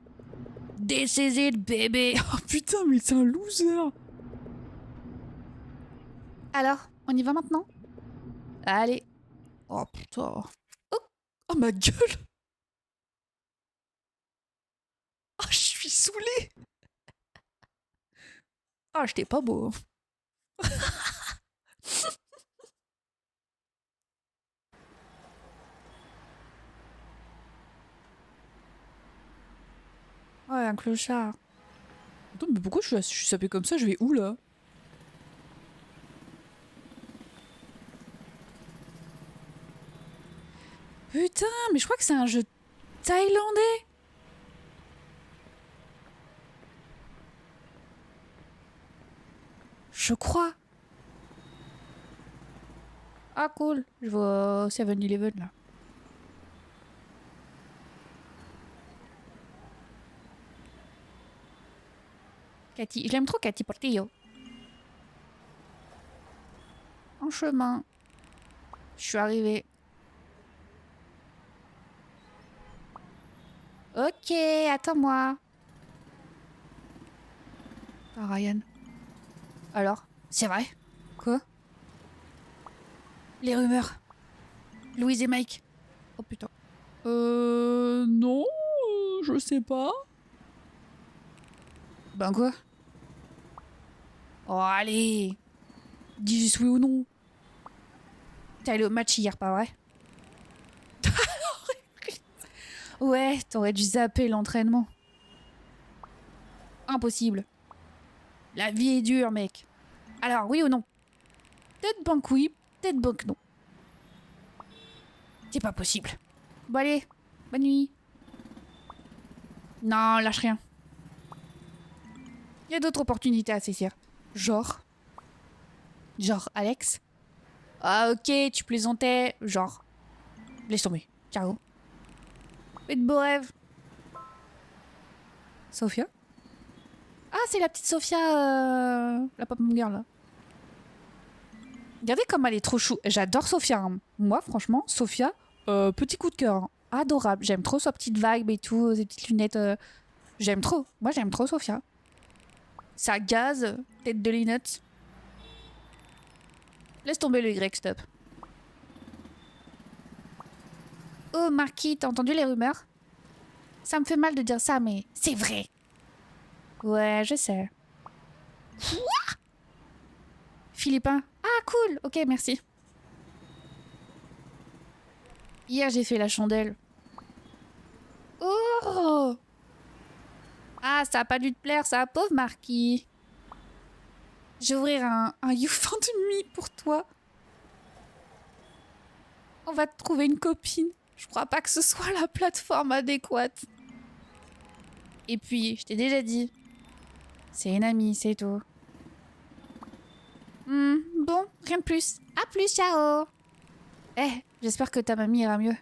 This is it, bébé! Oh putain, mais c'est un loser! Alors, on y va maintenant? Allez! Oh putain! Oh ma gueule! Oh, je suis saoulé! Oh, j'étais pas beau! Ouais, un clochard. Attends, mais pourquoi je suis sapé comme ça? Je vais où là? Putain, mais je crois que c'est un jeu thaïlandais. Je crois. Ah cool, je vois 7-Eleven là. Cathy, j'aime trop Cathy Portillo. En chemin. Je suis arrivée. Ok, attends-moi. Ah, Ryan. Alors, c'est vrai? Quoi? Les rumeurs. Louise et Mike. Oh putain. Non, je sais pas. Ben quoi? Oh allez. Dis juste oui ou non. T'es allé au match hier, pas vrai? Ouais, t'aurais dû zapper l'entraînement. Impossible. La vie est dure, mec. Alors, oui ou non? Tête banque oui, tête banque non. C'est pas possible. Bon allez, bonne nuit. Non, lâche rien. Il y a d'autres opportunités à saisir. Genre Alex? Ah ok, tu plaisantais. Genre. Laisse tomber. Ciao. Fais de beaux rêves. Sophia? Ah, c'est la petite Sophia, la pop girl là. Regardez comme elle est trop chou. J'adore Sophia. Hein. Moi, franchement, Sophia, petit coup de cœur. Hein. adorable. J'aime trop sa petite vibe et tout, ses petites lunettes. J'aime trop. Moi, j'aime trop Sophia. Ça gaze, tête de Linux. Laisse tomber le Y, stop. Oh, Marquis, t'as entendu les rumeurs? Ça me fait mal de dire ça, mais c'est vrai. Ouais, je sais. Quoi? Philippin. Ah, cool. Ok, merci. Hier, j'ai fait la chandelle. Oh! Ah, ça a pas dû te plaire, ça, pauvre Marquis. Je vais ouvrir un YouFin de nuit pour toi. On va te trouver une copine. Je crois pas que ce soit la plateforme adéquate. Et puis, je t'ai déjà dit, c'est une amie, c'est tout. Bon, rien de plus. À plus, ciao. J'espère que ta mamie ira mieux.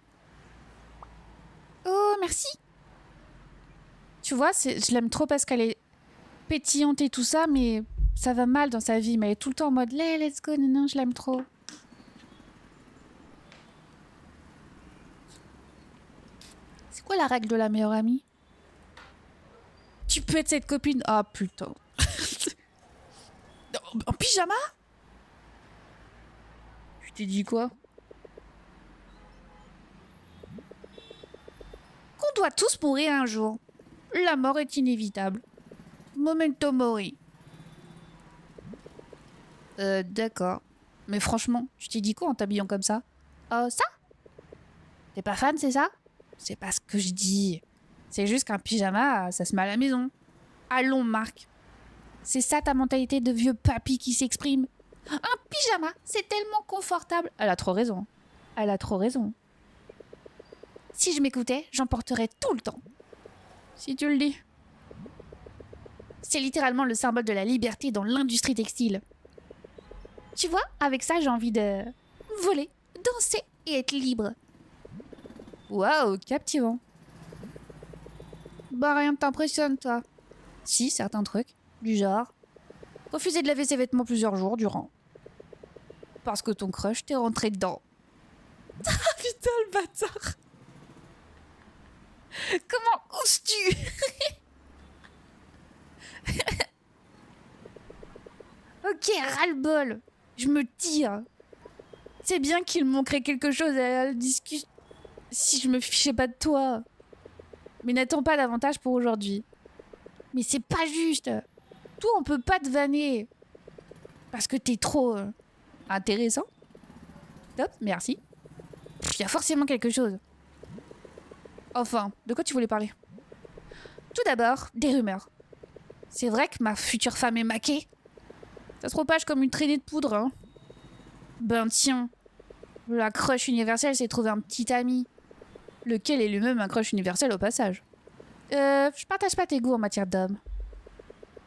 Oh, merci. Tu vois, je l'aime trop parce qu'elle est pétillante et tout ça, mais ça va mal dans sa vie. Mais elle est tout le temps en mode, let's go, non, je l'aime trop. C'est quoi la règle de la meilleure amie? Tu peux être cette copine. Ah, putain. En pyjama? Je t'ai dit quoi? Qu'on doit tous mourir un jour. La mort est inévitable. Memento mori. D'accord. Mais franchement, je t'ai dit quoi en t'habillant comme ça? Ça? T'es pas fan, c'est ça? C'est pas ce que je dis. C'est juste qu'un pyjama, ça se met à la maison. Allons, Marc. C'est ça ta mentalité de vieux papy qui s'exprime. Un pyjama, c'est tellement confortable. Elle a trop raison. Elle a trop raison. Si je m'écoutais, j'en porterais tout le temps. Si tu le dis. C'est littéralement le symbole de la liberté dans l'industrie textile. Tu vois, avec ça, j'ai envie de voler, danser et être libre. Waouh, captivant. Bah, rien ne t'impressionne, toi. Si, certains trucs. Du genre, refuser de laver ses vêtements plusieurs jours durant. Parce que ton crush t'est rentré dedans. Ah putain, le bâtard. Comment oses-tu? Ok, ras-le-bol. Je me tire. C'est bien qu'il manquerait quelque chose à la discussion si je me fichais pas de toi. Mais n'attends pas davantage pour aujourd'hui. Mais c'est pas juste. Toi, on peut pas te vanner. Parce que t'es trop intéressant. Top, merci. Il y a forcément quelque chose. Enfin, de quoi tu voulais parler? Tout d'abord, des rumeurs. C'est vrai que ma future femme est maquée. Ça se propage comme une traînée de poudre, hein. Ben tiens, la crush universelle s'est trouvé un petit ami. Lequel est lui-même un crush universel au passage. Je partage pas tes goûts en matière d'hommes.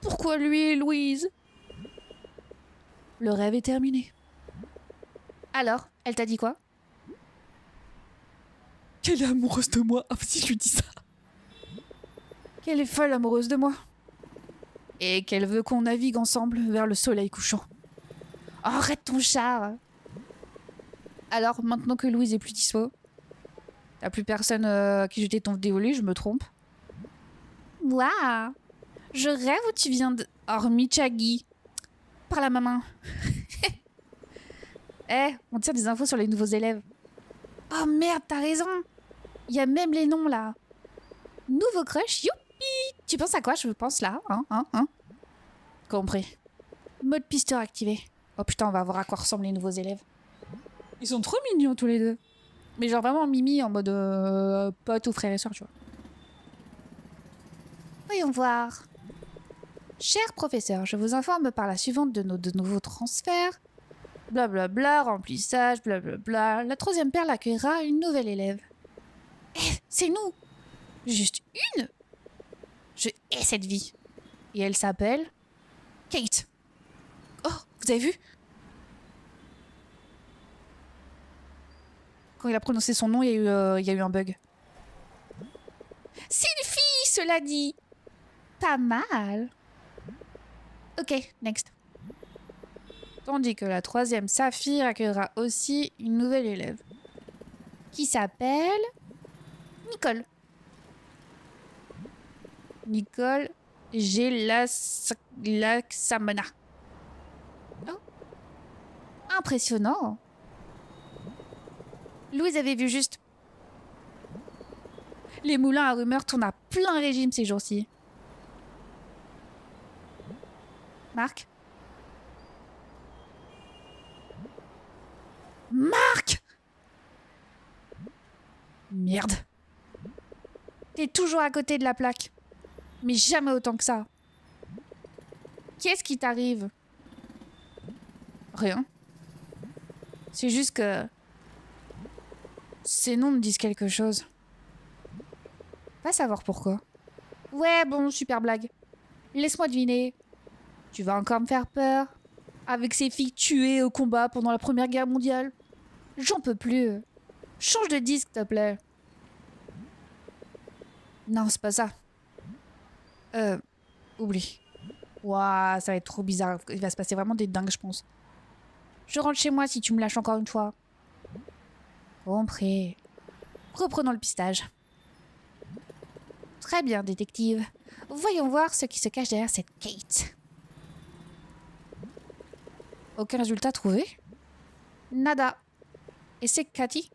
Pourquoi lui, Louise? Le rêve est terminé. Alors, elle t'a dit quoi? Qu'elle est amoureuse de moi. Ah, si je lui dis ça. Qu'elle est folle amoureuse de moi. Et qu'elle veut qu'on navigue ensemble vers le soleil couchant. Oh, arrête ton char. Alors, maintenant que Louise est plus dispo, t'as plus personne à qui jeter ton dévolu, je me trompe? Waouh. Je rêve où tu viens de... Hormis Chaggy. Par la maman. On tire des infos sur les nouveaux élèves. Oh merde, t'as raison. Il y a même les noms là. Nouveau crush, youpi. Tu penses à quoi, je pense là, hein? Compris. Mode pisteur activé. Oh putain, on va voir à quoi ressemblent les nouveaux élèves. Ils sont trop mignons tous les deux. Mais genre vraiment mimi en mode pote ou frère et soeur, tu vois. Voyons voir. Cher professeur, je vous informe par la suivante de nos deux nouveaux transferts. Blablabla, remplissage, blablabla. La troisième perle accueillera une nouvelle élève. C'est nous. Juste une. Je hais cette vie. Et elle s'appelle... Kate. Oh, vous avez vu? Quand il a prononcé son nom, il y a eu un bug. C'est une fille, cela dit. Pas mal. Ok, next. Tandis que la troisième Saphir accueillera aussi une nouvelle élève. Qui s'appelle... Nicole. Nicole, j'ai la Samana. Oh. Impressionnant. Louise avait vu juste. Les moulins à rumeurs tournent à plein régime ces jours-ci. Marc? Marc! Merde. T'es toujours à côté de la plaque. Mais jamais autant que ça. Qu'est-ce qui t'arrive? Rien. C'est juste que... Ces noms me disent quelque chose. Va savoir pourquoi. Ouais, bon, super blague. Laisse-moi deviner. Tu vas encore me faire peur. Avec ces filles tuées au combat pendant la Première Guerre mondiale. J'en peux plus. Change de disque, s'il te plaît. Non, c'est pas ça. Oublie. Ouah, ça va être trop bizarre. Il va se passer vraiment des dingues, je pense. Je rentre chez moi si tu me lâches encore une fois. Compris. Reprenons le pistage. Très bien, détective. Voyons voir ce qui se cache derrière cette Kate. Aucun résultat trouvé? Nada. Et c'est Cathy?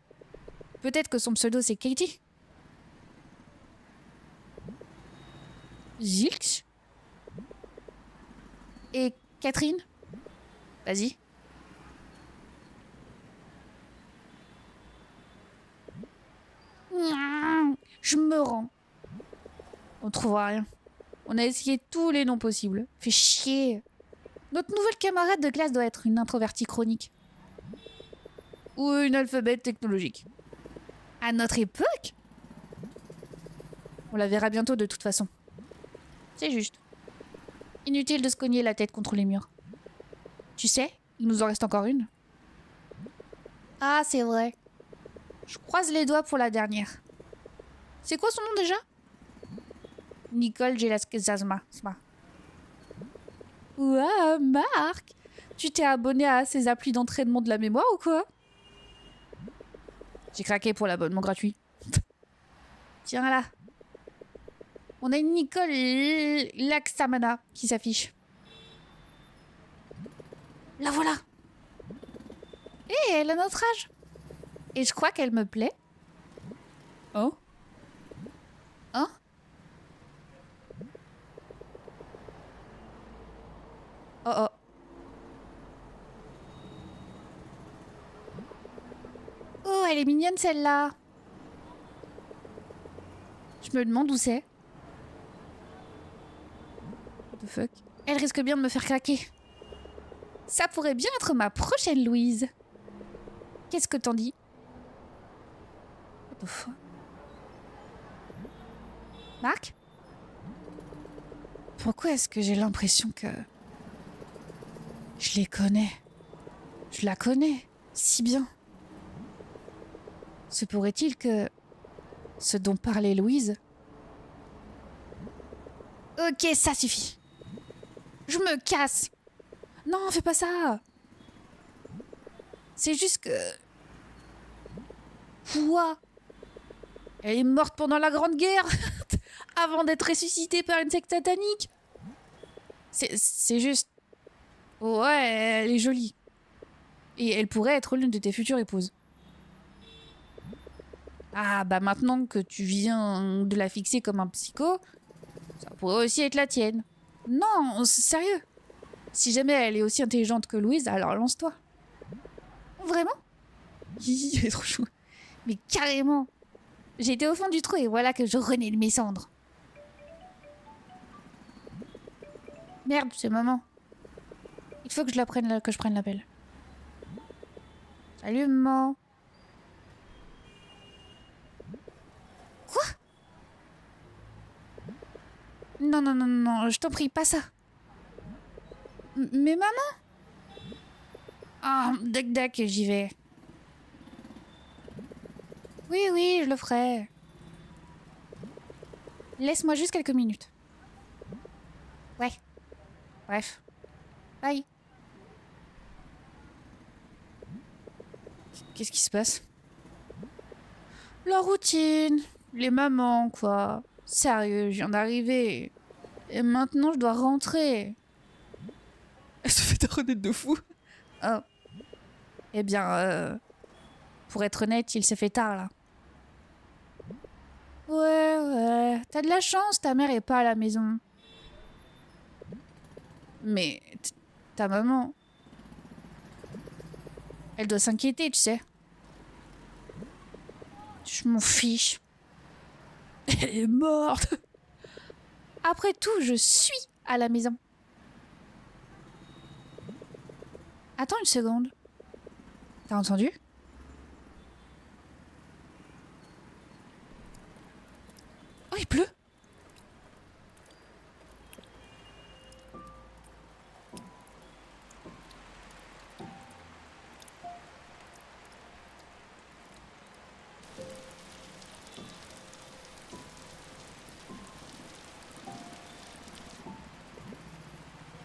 Peut-être que son pseudo c'est Katie? Zilch? Et Catherine? Vas-y. Je me rends. On trouvera rien. On a essayé tous les noms possibles. Fait chier. Notre nouvelle camarade de classe doit être une introvertie chronique. Ou une alphabète technologique. À notre époque? On la verra bientôt de toute façon. C'est juste. Inutile de se cogner la tête contre les murs. Tu sais, il nous en reste encore une. Ah, c'est vrai. Je croise les doigts pour la dernière. C'est quoi son nom déjà? Nicole Gelaskezasma. Ouah, Marc! Tu t'es abonné à ces applis d'entraînement de la mémoire ou quoi? J'ai craqué pour l'abonnement gratuit. Tiens là. On a une Nicole Laxamana qui s'affiche. La voilà. Elle a notre âge. Et je crois qu'elle me plaît. Oh? Hein? Oh oh. Oh, elle est mignonne celle-là. Je me demande où c'est. What the fuck? Elle risque bien de me faire craquer. Ça pourrait bien être ma prochaine Louise. Qu'est-ce que t'en dis? What the fuck? Marc? Pourquoi est-ce que j'ai l'impression que... Je les connais. Je la connais. Si bien. Se pourrait-il que... Ce dont parlait Louise... Ok, ça suffit. Je me casse. Non, fais pas ça. C'est juste que... Quoi? Elle est morte pendant la Grande Guerre avant d'être ressuscitée par une secte satanique. C'est juste... Ouais, elle est jolie. Et elle pourrait être l'une de tes futures épouses. Ah, bah maintenant que tu viens de la fixer comme un psycho, ça pourrait aussi être la tienne. Non, sérieux. Si jamais elle est aussi intelligente que Louise, alors lance-toi. Vraiment? Elle est trop chou. Mais carrément. J'étais au fond du trou et voilà que je renais de mes cendres. Merde, c'est maman. Il faut que je prenne l'appel. Salut maman. Quoi? Non, non, non, non, je t'en prie, pas ça. Mais maman? Ah, dac, j'y vais. Oui, oui, je le ferai. Laisse-moi juste quelques minutes. Ouais. Bref. Bye. Qu'est-ce qui se passe? La routine. Les mamans, quoi. Sérieux, je viens d'arriver. Et maintenant, je dois rentrer. Elle se fait taronner de fou. Oh. Eh bien, pour être honnête, il s'est fait tard, là. Ouais. T'as de la chance, ta mère est pas à la maison. Mais ta maman... Elle doit s'inquiéter, tu sais. Je m'en fiche. Elle est morte. Après tout, je suis à la maison. Attends une seconde. T'as entendu? Oh, il pleut.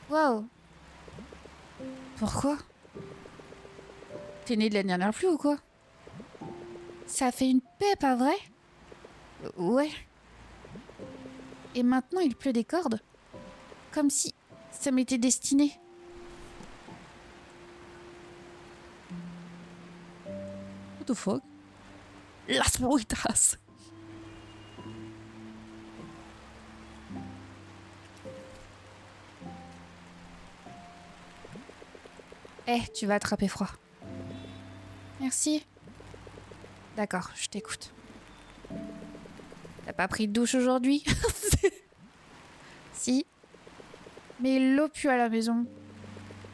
Wow. Pourquoi? T'es né de la dernière pluie ou quoi? Ça fait une paix, pas vrai? Ouais. Et maintenant il pleut des cordes? Comme si ça m'était destiné. What the fuck? Las Moritas. Eh, tu vas attraper froid. Merci. D'accord, je t'écoute. T'as pas pris de douche aujourd'hui? Si. Mais l'eau pue à la maison.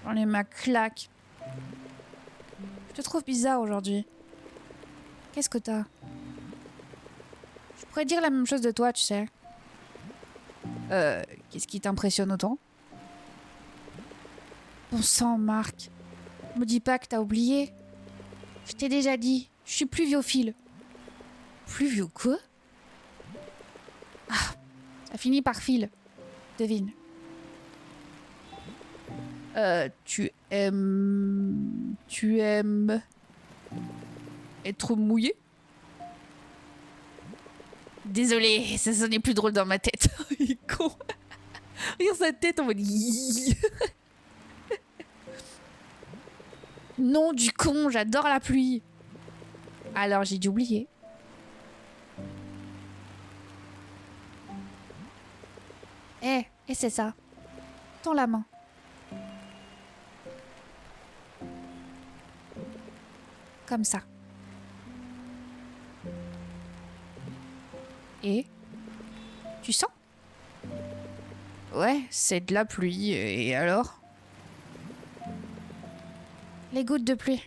J'en ai ma claque. Je te trouve bizarre aujourd'hui. Qu'est-ce que t'as? Je pourrais dire la même chose de toi, tu sais. Qu'est-ce qui t'impressionne autant? Bon sang, Marc. Me dis pas que t'as oublié. Je t'ai déjà dit, je suis pluviophile. Pluvio quoi? Ah, ça finit par fil. Devine. Tu aimes être mouillé? Désolée, ça sonnait plus drôle dans ma tête. Il est con. Regarde sa tête en mode. Non, du con, j'adore la pluie. Alors j'ai dû oublier. Eh, et c'est ça. Tends la main. Comme ça. Et tu sens? Ouais, c'est de la pluie. Et alors? Les gouttes de pluie.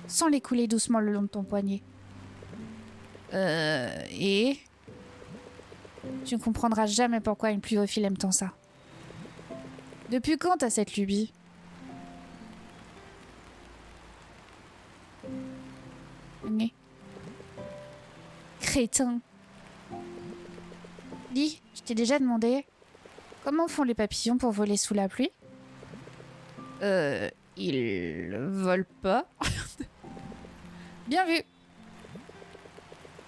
Sens les couler doucement le long de ton poignet. Et? Tu ne comprendras jamais pourquoi une pluviophile aime tant ça. Depuis quand t'as cette lubie? Né. Crétin. Dis, je t'ai déjà demandé comment font les papillons pour voler sous la pluie? Ils volent pas. Bien vu.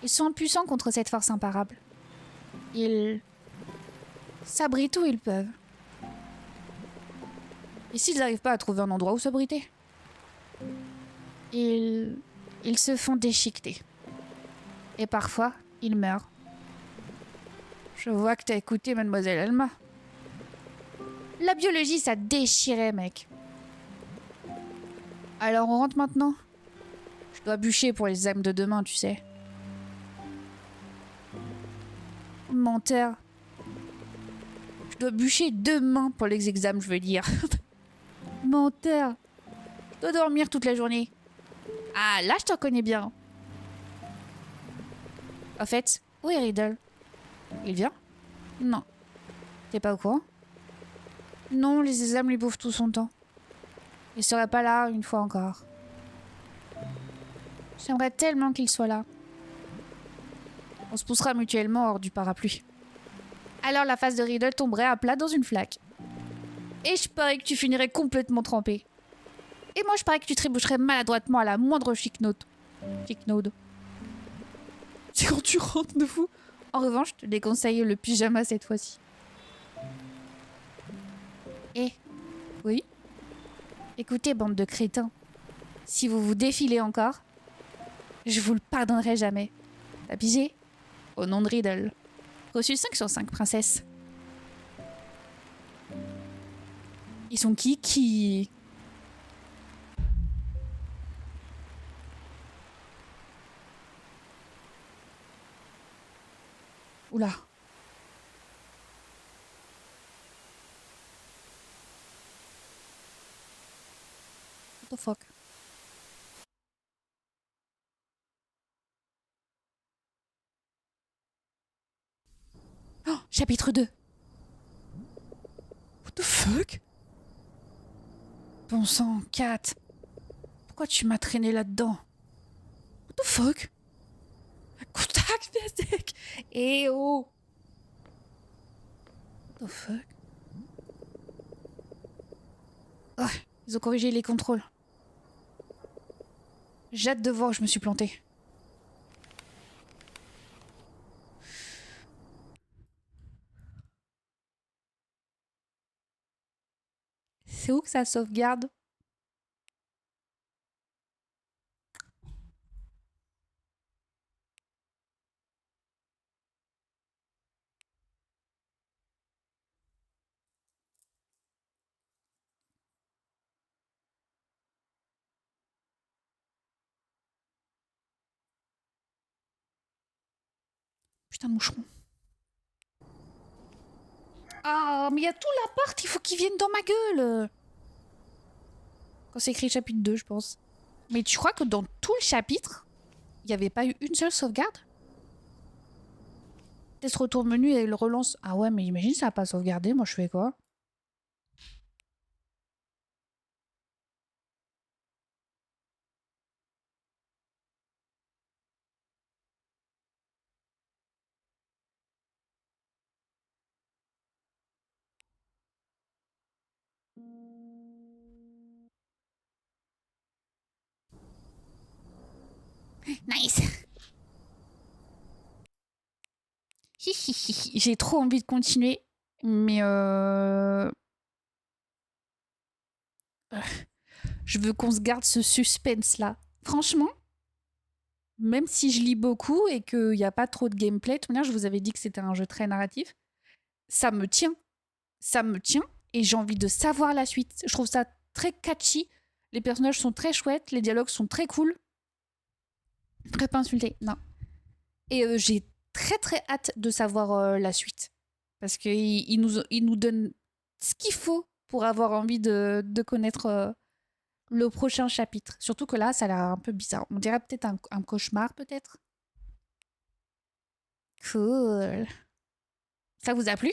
Ils sont impuissants contre cette force imparable. Ils s'abritent où ils peuvent. Et s'ils n'arrivent pas à trouver un endroit où s'abriter? Ils se font déchiqueter. Et parfois, ils meurent. Je vois que t'as écouté Mademoiselle Alma. La biologie, ça déchirait, mec. Alors on rentre maintenant? Je dois bûcher pour les examens de demain, tu sais. Menteur. Je dois bûcher demain pour les examens, je veux dire. Menteur. Je dois dormir toute la journée. Ah, là, je t'en connais bien. Au fait, où est Riddle? Il vient? Non. T'es pas au courant? Non, les examens lui bouffent tout son temps. Il serait pas là une fois encore. J'aimerais tellement qu'il soit là. On se poussera mutuellement hors du parapluie. Alors la face de Riddle tomberait à plat dans une flaque. Et je parie que tu finirais complètement trempé. Et moi je parie que tu trébucherais maladroitement à la moindre chic note. Chic node. C'est quand tu rentres de fou. En revanche, je te déconseille le pyjama cette fois-ci. Eh, Oui? écoutez, bande de crétins. Si vous vous défilez encore, je vous le pardonnerai jamais. T'as pigé? Au nom de Riddle. Reçu 5 sur 5, princesse. Ils sont qui? Oula. What the fuck? Oh, chapitre 2. What the fuck? Bon sang, Kat. Pourquoi tu m'as traîné là-dedans? What the fuck? Contact, Biasec. Eh oh. What the fuck? Oh, ils ont corrigé les contrôles. J'ai hâte de voir où je me suis plantée. C'est où que ça sauvegarde? Putain de moucheron. Ah, mais il y a tout l'appart, il faut qu'ils viennent dans ma gueule. Quand c'est écrit chapitre 2, je pense. Mais tu crois que dans tout le chapitre, il n'y avait pas eu une seule sauvegarde? Test retour menu et il relance. Ah ouais, mais imagine ça n'a pas sauvegardé, moi je fais quoi? Nice. J'ai trop envie de continuer, mais je veux qu'on se garde ce suspense-là. Franchement, même si je lis beaucoup et qu'il n'y a pas trop de gameplay, de toute manière, je vous avais dit que c'était un jeu très narratif, ça me tient. Ça me tient et j'ai envie de savoir la suite. Je trouve ça très catchy. Les personnages sont très chouettes, les dialogues sont très cool. Très pas insulté, non. Et j'ai très très hâte de savoir la suite. Parce qu'il nous donne ce qu'il faut pour avoir envie de connaître le prochain chapitre. Surtout que là, ça a l'air un peu bizarre. On dirait peut-être un cauchemar, peut-être. Cool. Ça vous a plu?